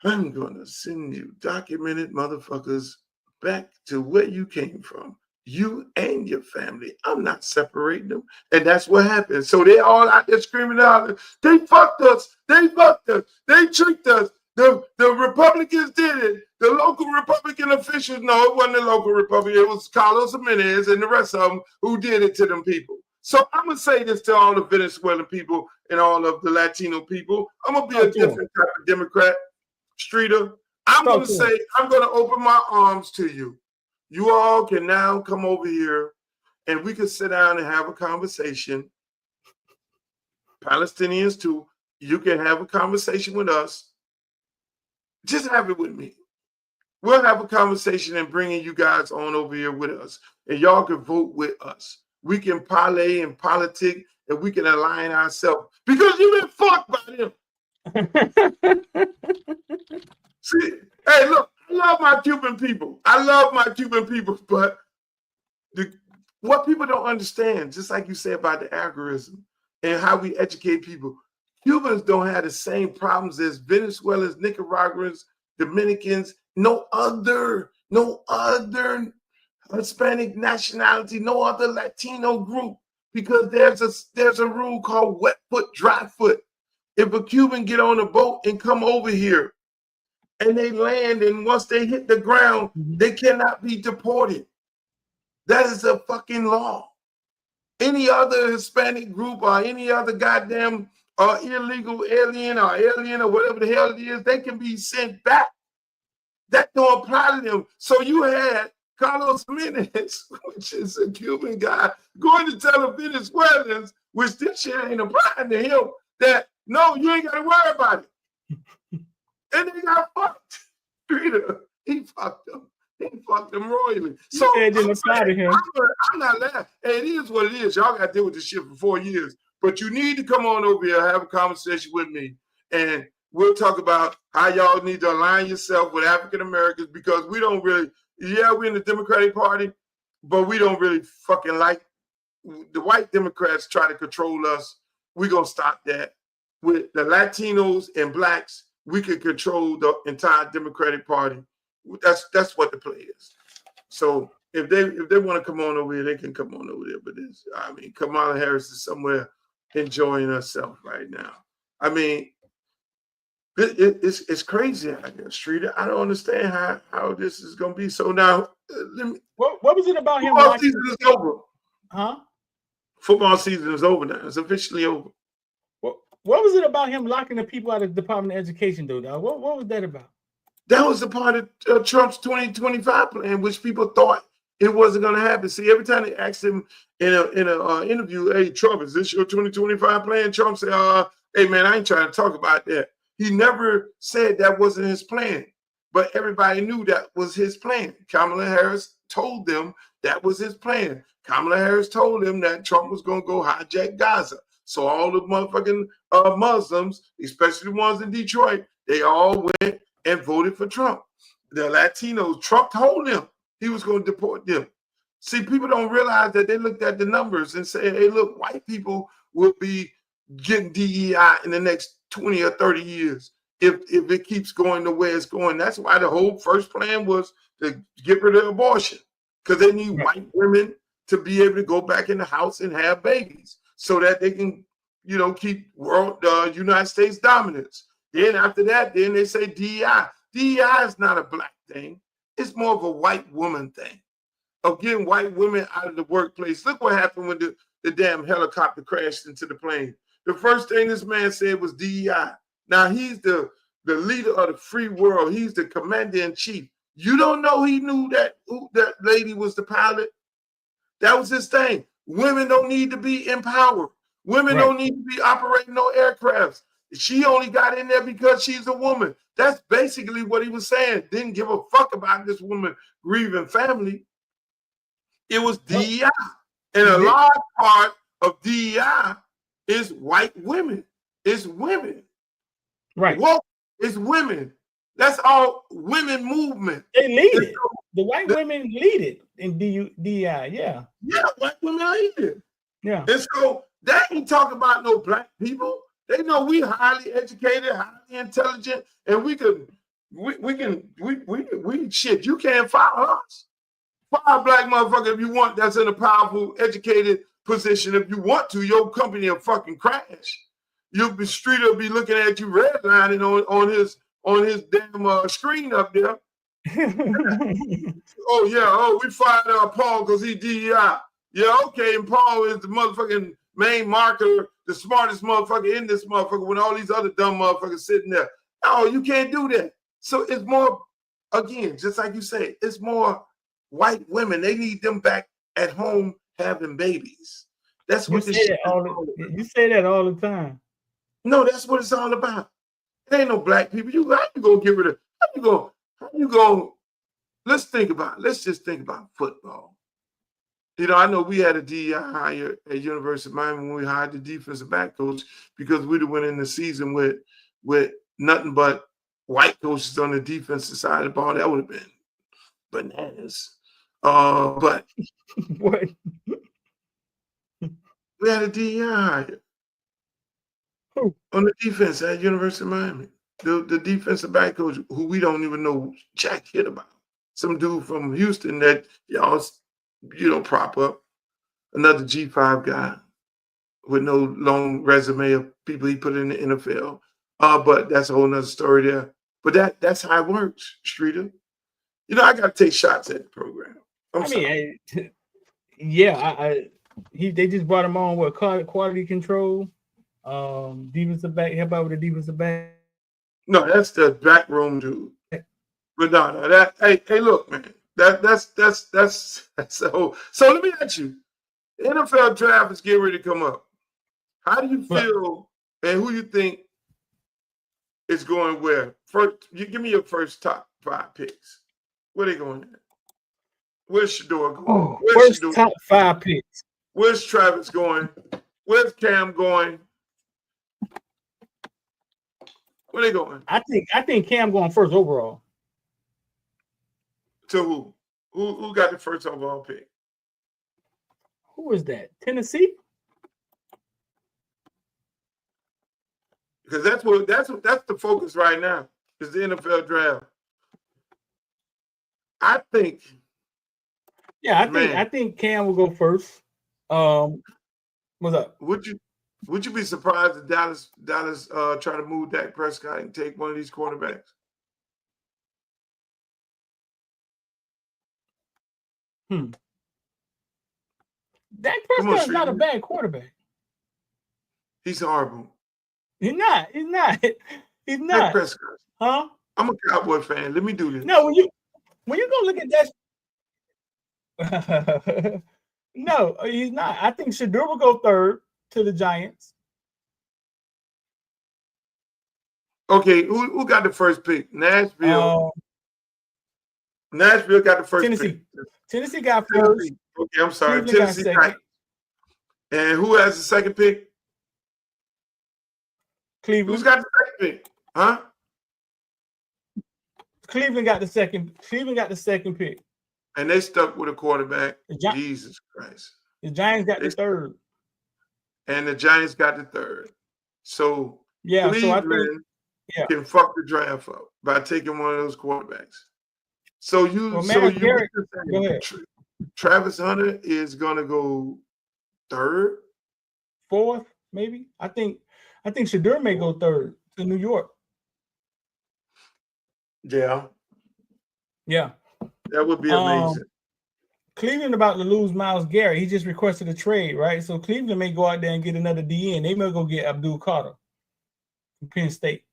I'm going to send you documented motherfuckers back to where you came from. you and your family. I'm not separating them. And that's what happened. So they all out there screaming out, they fucked us, they fucked us, they tricked us. The Republicans did it. The local Republican officials, no, it wasn't the local Republican, it was Carlos Jimenez and the rest of them who did it to them people. So I'm going to say this to all the Venezuelan people and all of the Latino people. I'm going to be a different type of Democrat, Streeter. I'm going to say, I'm going to open my arms to you. You all can now come over here and we can sit down and have a conversation. Palestinians too, you can have a conversation with us. Just have it with me. We'll have a conversation and bringing you guys on over here with us. And y'all can vote with us. We can parlay and politic and we can align ourselves because you've been fucked by them. See, hey, look, I love my Cuban people. But what people don't understand, just like you said about the algorithm and how we educate people, Cubans don't have the same problems as Venezuelans, Nicaraguans, Dominicans, no other Hispanic nationality, no other Latino group, because there's a rule called wet foot, dry foot. If a Cuban get on a boat and come over here and they land, and once they hit the ground, they cannot be deported. That is a fucking law. Any other Hispanic group or any other goddamn illegal alien or whatever the hell it is, they can be sent back. That don't apply to them. So you had Carlos Jimenez, which is a Cuban guy, going to tell the Venezuelans, which this shit ain't applying to him, that no, you ain't got to worry about it. And they got fucked. He fucked them. He fucked them royally. So it didn't apply to him. I'm not laughing. Hey, it is what it is. Y'all got to deal with this shit for 4 years. But you need to come on over here, have a conversation with me, and we'll talk about how y'all need to align yourself with African Americans, because we don't really, we're in the Democratic Party, but we don't really fucking like the white Democrats try to control us. We're going to stop that. With the Latinos and blacks, we can control the entire Democratic Party. That's what the play is. So if they want to come on over here, they can come on over there. But Kamala Harris is somewhere enjoying herself right now. I mean, it's crazy out there, Streeter. I don't understand how this is going to be. So now, what was it about him? Football season is over. Huh? Football season is over now. It's officially over. What was it about him locking the people out of the Department of Education, though? Dog? What was that about? That was a part of Trump's 2025 plan, which people thought it wasn't going to happen. See, every time they asked him in an interview, hey, Trump, is this your 2025 plan? Trump said, hey, man, I ain't trying to talk about that. He never said that wasn't his plan, but everybody knew that was his plan. Kamala Harris told them that was his plan. Kamala Harris told them that Trump was going to go hijack Gaza. So all the motherfucking Muslims, especially the ones in Detroit, they all went and voted for Trump. The Latinos, Trump told them he was going to deport them. See, people don't realize that they looked at the numbers and said, hey, look, white people will be getting DEI in the next 20 or 30 years if it keeps going the way it's going. That's why the whole first plan was to get rid of abortion, because they need white women to be able to go back in the house and have babies so that they can, keep United States dominance. Then after that, then they say DEI. DEI is not a black thing. It's more of a white woman thing of getting white women out of the workplace. Look what happened when the damn helicopter crashed into the plane. The first thing this man said was DEI. Now he's the leader of the free world. He's the commander-in-chief. You don't know he knew that lady was the pilot? That was his thing. Women don't need to be empowered. Women don't need to be operating no aircrafts. She only got in there because she's a woman. That's basically what he was saying. Didn't give a fuck about this woman grieving family. It was DEI. And a large part of DEI is white women. It's women. Right. Woke is women. That's all women movement. They lead it. The white women lead it in DEI. Yeah. Yeah, white women lead it. Yeah. And so they ain't talking about no black people. They know we highly educated, highly intelligent, and we shit. You can't fire us. fire a black motherfucker if you want. That's in a powerful, educated position. If you want to, your company will fucking crash. You'll be street will be looking at you redlining on his damn screen up there. Oh yeah, oh we fired Paul because he DEI. Yeah, okay, and Paul is the motherfucking main marketer, the smartest motherfucker in this motherfucker when all these other dumb motherfuckers sitting there. Oh, you can't do that. So it's more, again, just like you say, it's more white women. They need them back at home having babies. That's what this shit is all about. You say that all the time. No, that's what it's all about. It ain't no black people. How you gonna get rid of? How you go? Let's think about it. Let's just think about football. You know, I know we had a DEI hire at University of Miami when we hired the defensive back coach because we'd have went in the season with nothing but white coaches on the defensive side of the ball. That would have been bananas. But what? We had a DEI hire on the defense at University of Miami. The defensive back coach who we don't even know jack shit about. Some dude from Houston that y'all prop up. Another G5 guy with no long resume of people he put in the NFL. But that's a whole nother story there. But that's how it works, Streeter. You know, I got to take shots at the program. They just brought him on with quality control, defensive back, help out with the defensive back. No, that's the back room dude. But no, that hey, look, man, that's the whole. So let me ask you, the NFL draft is getting ready to come up. How do you feel, and who you think is going where? First, you give me your first top 5 picks. Where they going at? Where's Shedeur going? Where's first top 5 picks? Where's Travis going? Where's Cam going? Where they going? I think Cam going first overall. To who? Who got the first overall pick? Who is that? Tennessee? Because that's the focus right now. Is the NFL draft. I think. Yeah, I think Cam will go first. What's up? Would you be surprised if Dallas try to move Dak Prescott and take one of these quarterbacks? Dak Prescott's not a bad quarterback. He's horrible. He's not. Dak Prescott. Huh? I'm a Cowboy fan. Let me do this. No, when you go look at that. No, he's not. I think Shedeur will go third to the Giants. Okay, who got the first pick? Nashville. Nashville got the first Tennessee. pick. Tennessee got first. Okay, I'm sorry. Cleveland Tennessee got. And who has the second pick? Cleveland. Who's got the second pick? Huh? Cleveland got the second pick. And they stuck with a quarterback. Jesus Christ. The Giants got the third. And the Giants got the third. So yeah, Cleveland can fuck the draft up by taking one of those quarterbacks. So Travis Hunter is gonna go third, fourth, maybe. I think Shedeur may go third to New York. Yeah. Yeah. That would be amazing. Cleveland about to lose Myles Garrett. He just requested a trade, right? So Cleveland may go out there and get another DN. They may go get Abdul Carter from Penn State.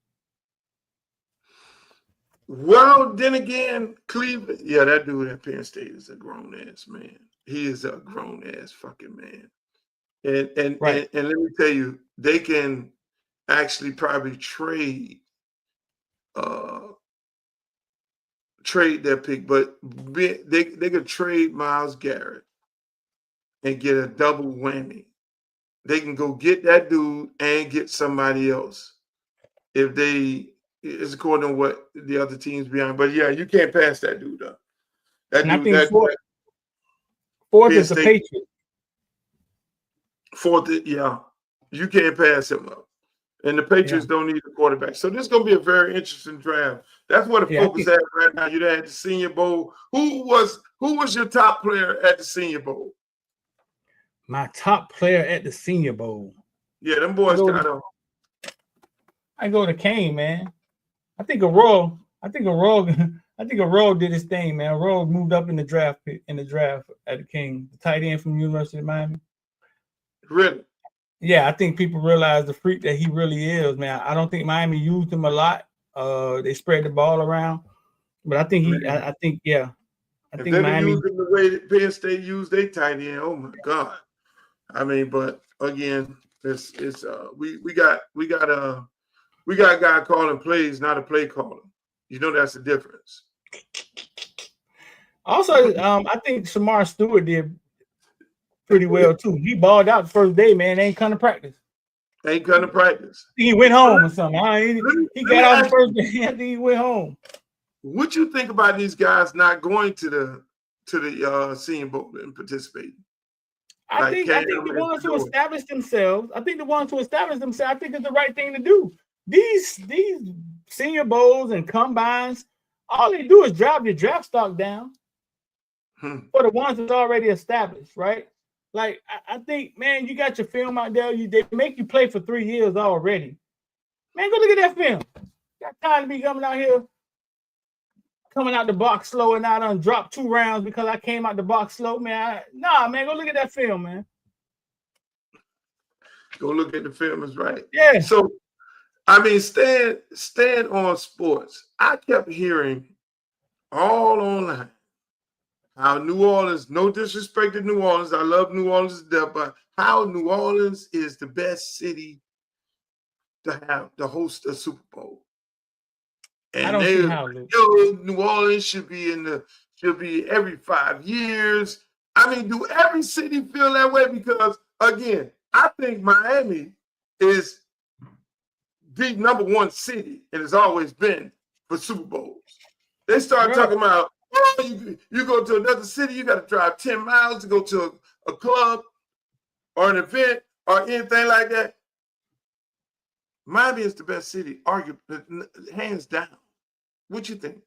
Well, then again, Cleveland, that dude at Penn State is a grown ass man. He is a grown ass fucking man. And let me tell you, they can actually probably trade their pick, but they could trade Myles Garrett and get a double whammy. They can go get that dude and get somebody else if it's according to what the other teams behind. But yeah, you can't pass that dude up. And I think fourth is the Patriots. Fourth, you can't pass him up. And the Patriots don't need a quarterback. So this is going to be a very interesting draft. That's where the focus at right now. You had the Senior Bowl. Who was your top player at the Senior Bowl? My top player at the Senior Bowl. Yeah, them boys got on. I go to Kane, man. I think Aurora did his thing, man. Aurora moved up in the draft at the King, the tight end from the University of Miami. Really? Yeah, I think people realize the freak that he really is, man. I don't think Miami used him a lot. They spread the ball around, but I think I think Miami used him the way that Penn State used their tight end. Oh my God! I mean, but again, we got a guy calling plays, not a play caller. You know that's the difference. Also, I think Shamar Stewart did pretty well too. He balled out the first day, man. They ain't come to practice. He went home or something. He got out the first day. I think he went home. What you think about these guys not going to the Senior Bowl and participating? I think the ones who establish themselves. I think the think it's the right thing to do. These Senior Bowls and combines, all they do is drop your draft stock down for the ones that's already established, right? Like, I think, man, you got your film out there. They make you play for 3 years already. Man, go look at that film. Got time to be coming out the box slow and I done dropped 2 rounds because I came out the box slow, man. Man, go look at that film, man. Go look at the film is right. Yeah. So, I mean, stand on sports. I kept hearing all online how New Orleans, no disrespect to New Orleans, I love New Orleans to death, but how New Orleans is the best city to host a Super Bowl. And I don't see how. New Orleans should be every 5 years. I mean, do every city feel that way? Because again, I think Miami is the number 1 city, and has always been for Super Bowls. They start talking about, you go to another city, you got to drive 10 miles to go to a club or an event or anything like that. Miami is the best city, arguably, hands down. What you think?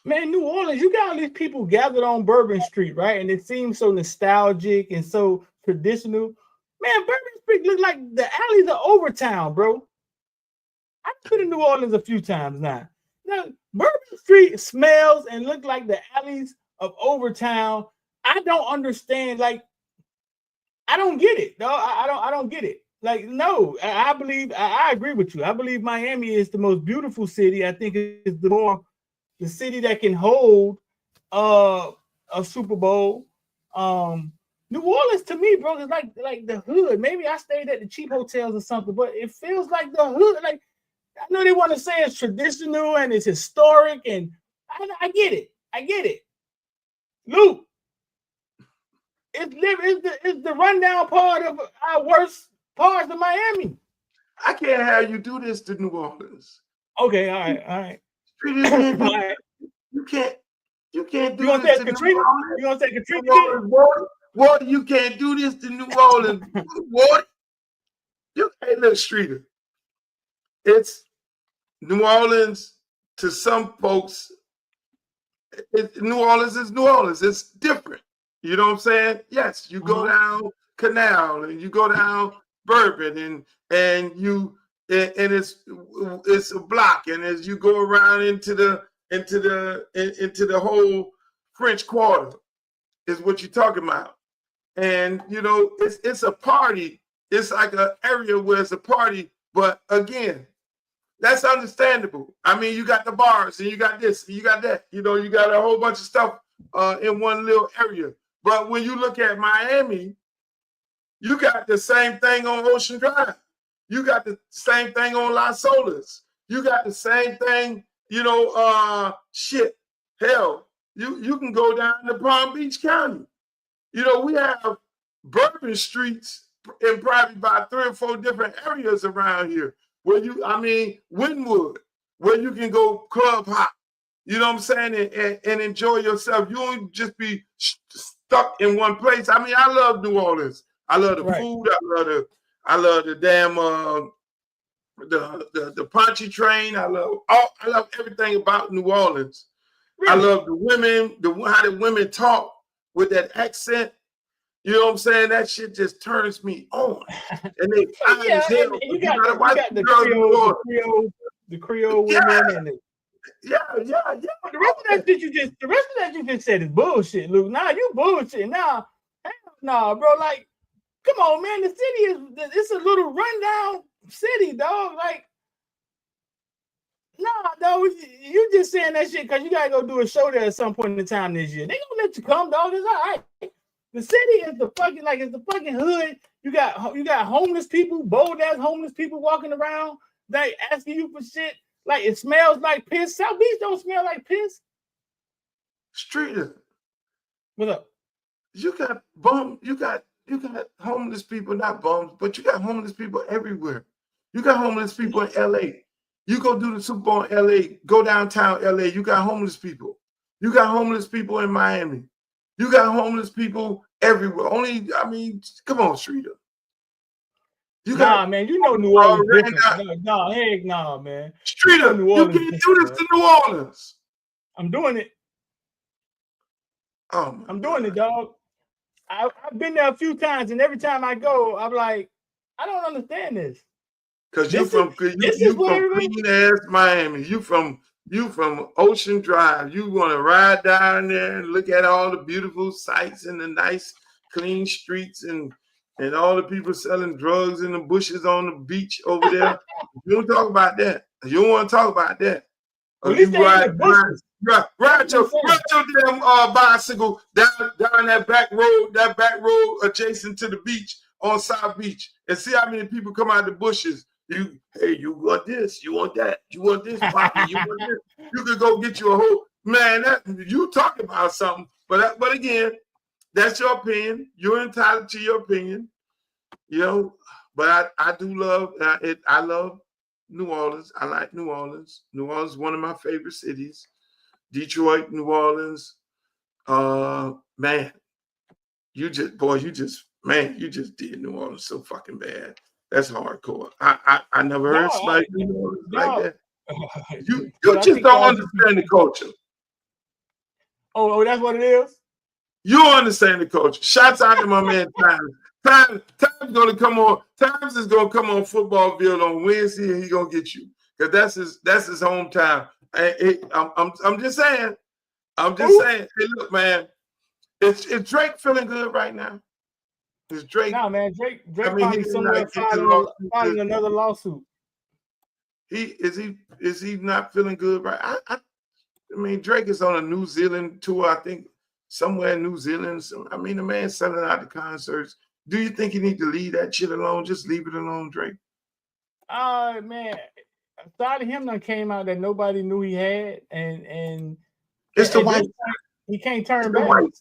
Man, New Orleans, you got all these people gathered on Bourbon Street, right? And it seems so nostalgic and so traditional. Man, Bourbon Street looks like the alleys of Overtown, bro. I've been in New Orleans a few times now. Now, Bourbon Street smells and looks like the alleys of Overtown. I don't understand. Like, I don't get it. No, I don't get it. Like, no, I believe I agree with you. I believe Miami is the most beautiful city. I think it's the city that can hold a Super Bowl. New Orleans to me, bro, is like the hood. Maybe I stayed at the cheap hotels or something, but it feels like the hood. Like, I know they want to say it's traditional and it's historic, and I get it. I get it. Luke, it's the rundown part of our worst parts of Miami. I can't have you do this to New Orleans. Okay, all right. All right. You can't do this to Katrina? New Orleans. You gonna say Katrina? Water, you can't do this to New Orleans. Water. Hey, look, Streeter. It's New Orleans to some folks. New Orleans is New Orleans. It's different. You know what I'm saying? Yes, you go down Canal and you go down Bourbon and it's a block, and as you go around into the whole French Quarter is what you're talking about. And you know, it's a party. It's like an area where it's a party, but again, that's understandable. I mean, you got the bars and you got this and you got that. You know, you got a whole bunch of stuff in one little area. But when you look at Miami, you got the same thing on Ocean Drive. You got the same thing on Las Olas. You got the same thing, you know, hell, you can go down to Palm Beach County. You know, we have Bourbon Streets in probably about 3 or 4 different areas around here where Wynwood, where you can go club hop, you know what I'm saying, and enjoy yourself. You won't just be stuck in one place. I mean, I love New Orleans. I love the food. I love the damn the Pontchartrain. I love everything about New Orleans. Really? I love the women, how the women talk with that accent. You know what I'm saying? That shit just turns me on. And they fine as hell. You got the Creole women and the yeah. The rest of that you just said is bullshit, Luke. Nah, you bullshit. Nah, bro. Like, come on, man. The city it's a little rundown city, dog. Like, nah, dog. You just saying that shit because you gotta go do a show there at some point in time this year. They gonna let you come, dog. It's all right. The city is the fucking hood. You got homeless people, bold ass homeless people walking around, like asking you for shit. Like it smells like piss. South Beach don't smell like piss. Streeter. What up? You got bums. You got homeless people, not bums, but you got homeless people everywhere. You got homeless people in LA. You go do the Super Bowl in LA, go downtown LA. You got homeless people. You got homeless people in Miami. You got homeless people everywhere. Come on, Streeter. Man. You know New Orleans different. Heck nah, man. Streeter, you can't do this to New Orleans. I'm doing it. Oh, I'm doing it, dog. I've been there a few times, and every time I go, I'm like, I don't understand this. Because you from clean ass Miami. You from Ocean Drive. You want to ride down there and look at all the beautiful sights and the nice clean streets and all the people selling drugs in the bushes on the beach over there. You don't talk about that. You don't want to talk about that. Or you ride your damn bicycle down that back road adjacent to the beach on South Beach and see how many people come out of the bushes. You want this, you want that, you want this, Poppy, you want this. You could go get you a whole man. You talking about something, but again, that's your opinion. You're entitled to your opinion, you know. But I do love it. I love New Orleans. I like New Orleans. New Orleans is one of my favorite cities. Detroit, New Orleans. Man, you just did New Orleans so fucking bad. That's hardcore. I never heard somebody like that. You just don't understand the culture. Oh, that's what it is? You don't understand the culture. Shouts out to my man Times. Times is gonna come on. Times is gonna come on Footballville on Wednesday, and he gonna get you because that's his hometown. I'm just saying. Hey, look, man. Is Drake feeling good right now? Is Drake? No, man. Drake probably somewhere filing another lawsuit. Is he not feeling good right? I mean, Drake is on a New Zealand tour. I think somewhere in New Zealand. So, I mean, the man's selling out the concerts. Do you think you need to leave that shit alone? Just leave it alone, Drake. Man, aside of him that came out that nobody knew he had, and it's the white side. He can't turn back. The white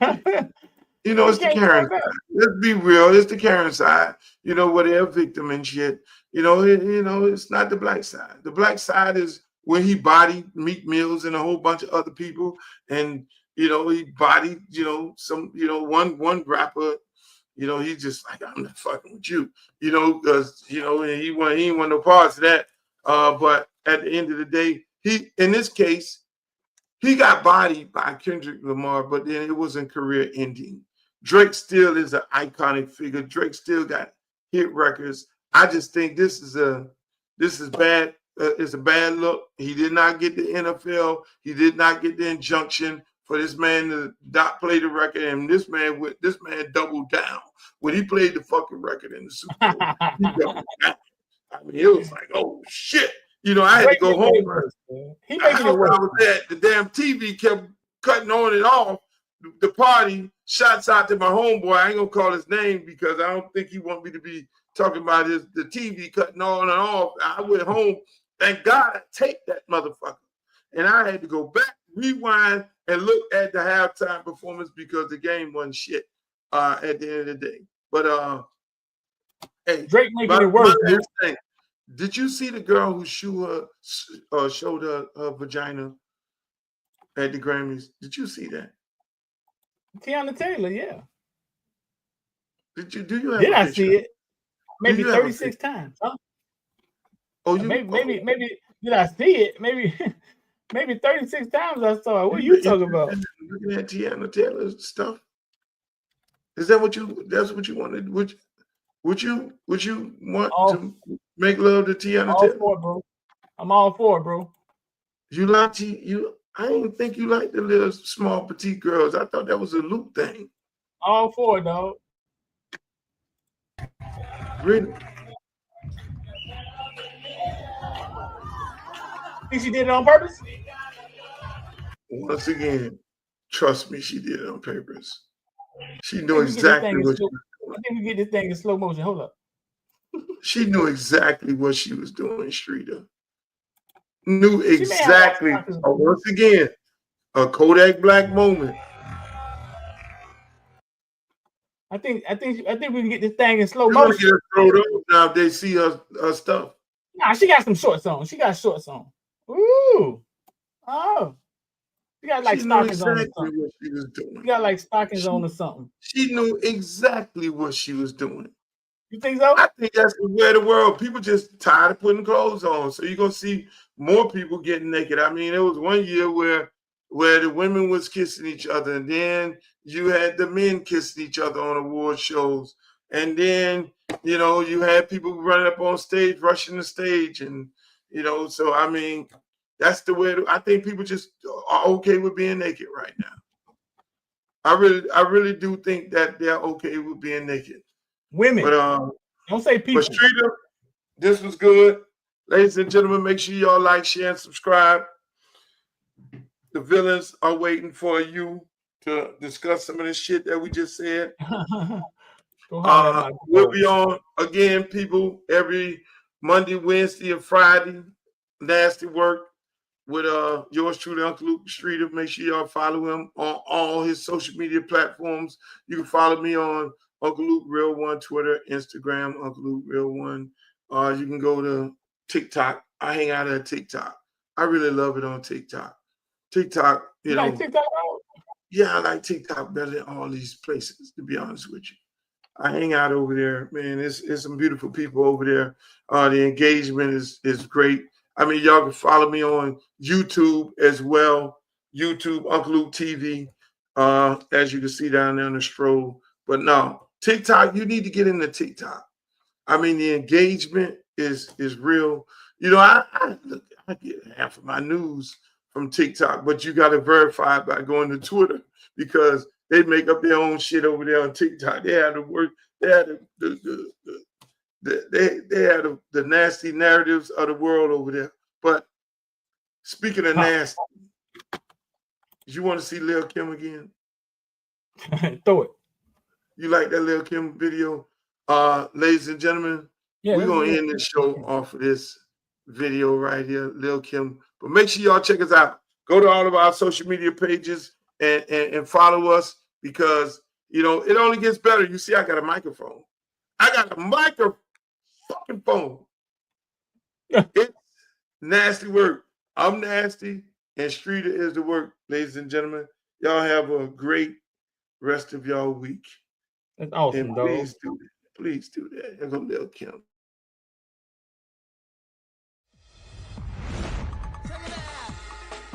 side. You know, it's the Karen side. Let's be real. It's the Karen side. You know, where they're a victim and shit. You know, it's not the black side. The black side is when he bodied Meek Mills and a whole bunch of other people, and you know, he bodied, one rapper. You know, he's just like, I'm not fucking with you. You know, because he ain't want no parts of that. But at the end of the day, in this case, he got bodied by Kendrick Lamar, but then it wasn't career ending. Drake still is an iconic figure. Drake still got hit records. I just think this is bad. It's a bad look. He did not get the NFL. He did not get the injunction for this man to not play the record. And this man doubled down when he played the fucking record in the Super Bowl. He doubled down. I mean, it was like, oh shit. You know, I had to go home. He making it work. I was at the damn TV kept cutting on and off. The party, shouts out to my homeboy. I ain't gonna call his name because I don't think he want me to be talking about the TV cutting on and off. I went home. Thank God I taped that motherfucker. And I had to go back, rewind, and look at the halftime performance because the game wasn't shit at the end of the day. But hey, Drake making it work. Did you see the girl who showed her vagina at the Grammys? Did you see that? Tiana Taylor, yeah. Do you have Did I see it? maybe you have a 36 times. Huh? Oh, you Maybe did I see it? Maybe 36 times I saw it. What are you you talking about? looking at Tiana Taylor stuff? Is that what you? That's what you wanted? Would you want All, to make love to Tiana all Taylor? for it, bro. I'm all for it, bro. You like you? I didn't think you liked the little small petite girls. I thought that was a Luke thing. All for it, dog. Really? Think she did it on purpose? Once again, trust me, she did it on purpose. She knew I think exactly what she was I think we get this thing in slow motion. Hold up. She knew exactly what she was doing, Streeter. Knew She may have exactly. lost focus. Once again, a Kodak Black moment. I think we can get this thing in slow You want to motion. get her thrown up now if they see her stuff. Nah, she got some shorts on. She got shorts on. Ooh. Oh. She got like She knew stockings on or exactly something. what she was doing. She got like stockings on or something. She knew exactly what she was doing. You think so? I think that's the way of the world. People just tired of putting clothes on. So you're gonna see more people getting naked. I mean, there was one year where the women was kissing each other, and then you had the men kissing each other on award shows, and then you had people running up on stage, rushing the stage, and so I mean, that's the way. I think people just are okay with being naked right now. I really do think that they're okay with being naked. Women. But don't say people. But Streeter, this was good. Ladies and gentlemen, make sure y'all like, share, and subscribe. The villains are waiting for you to discuss some of this shit that we just said. We'll be on again, people, every Monday, Wednesday, and Friday. Nasty work with yours truly, Uncle Luke Streeter. Make sure y'all follow him on all his social media platforms. You can follow me on Uncle Luke Real One, Twitter, Instagram, Uncle Luke Real One. You can go to TikTok. I hang out at TikTok. I really love it on TikTok. TikTok, you know. Like TikTok? Yeah, I like TikTok better than all these places, to be honest with you. I hang out over there, man. It's some beautiful people over there. The engagement is great. I mean, y'all can follow me on YouTube as well. YouTube, Uncle Luke TV, as you can see down there on the stroll. But no, TikTok, you need to get into TikTok. I mean, the engagement is real. I get half of my news from TikTok, but you got to verify it by going to Twitter because they make up their own shit over there on TikTok. They had to work. They had the nasty narratives of the world over there. But speaking of nasty, you want to see Lil Kim again? Throw it. You like that Lil Kim video? Ladies and gentlemen, we're going to end this show off of this video right here, Lil Kim. But make sure y'all check us out. Go to all of our social media pages and follow us because, it only gets better. You see, I got a microphone. I got a microphone. It's nasty work. I'm nasty and Streeter is the work, ladies and gentlemen. Y'all have a great rest of y'all week. That's awesome, and dog. Please do that. There's a Lil Kim.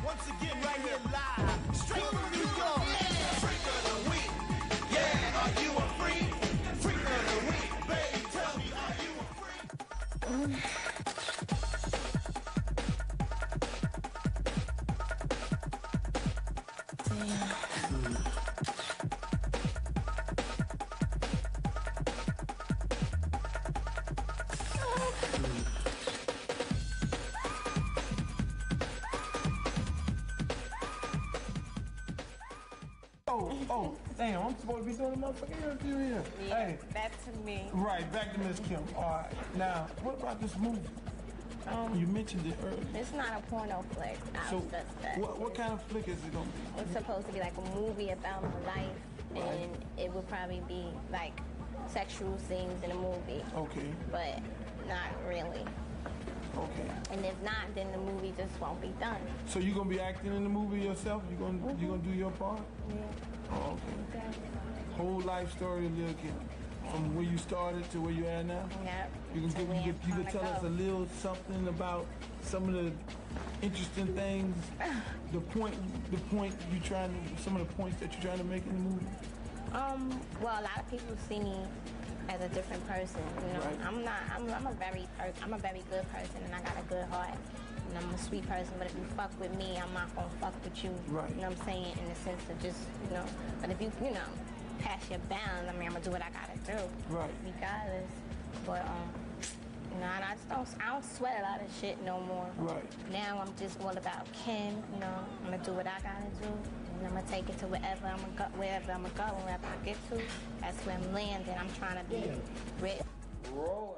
Once again, right here live, straight from New York. Freak of the week, yeah. Are you a freak? Freak of the week, baby. Tell me, are you a freak? Oh, damn, I'm supposed to be doing a motherfucking interview here. Yeah, Hey, back to me. right, back to Miss Kim. All right, now, what about this movie? You mentioned it earlier. It's not a porno flick. So, I'll stress that. what kind of flick is it gonna be? It's supposed to be like a movie about my life, and it would probably be like sexual scenes in a movie, Okay, but not really. okay. And if not, then the movie just won't be done. So you gonna be acting in the movie yourself? You gonna do your part? Yeah. Oh, okay. Whole life story of Lil Kim. from where you started to where you are now? Yep. You can tell us a little something about some of the interesting things, the point you trying to, some of the points that you're trying to make in the movie. Well, a lot of people see me as a different person. You know, Right. I'm a very good person, and I got a good heart. And I'm a sweet person, but if you fuck with me, I'm not gonna fuck with you. Right. You know what I'm saying? In the sense of just, you know, but if you know, pass your bounds, I mean, I'm gonna do what I gotta do. Right. Regardless. But, you know, and I don't sweat a lot of shit no more. Right. Now I'm just all about Ken, you know, I'm gonna do what I gotta do. And I'm gonna take it to wherever I'm gonna go, and wherever I get to, that's where I'm landing. I'm trying to be rich. Roll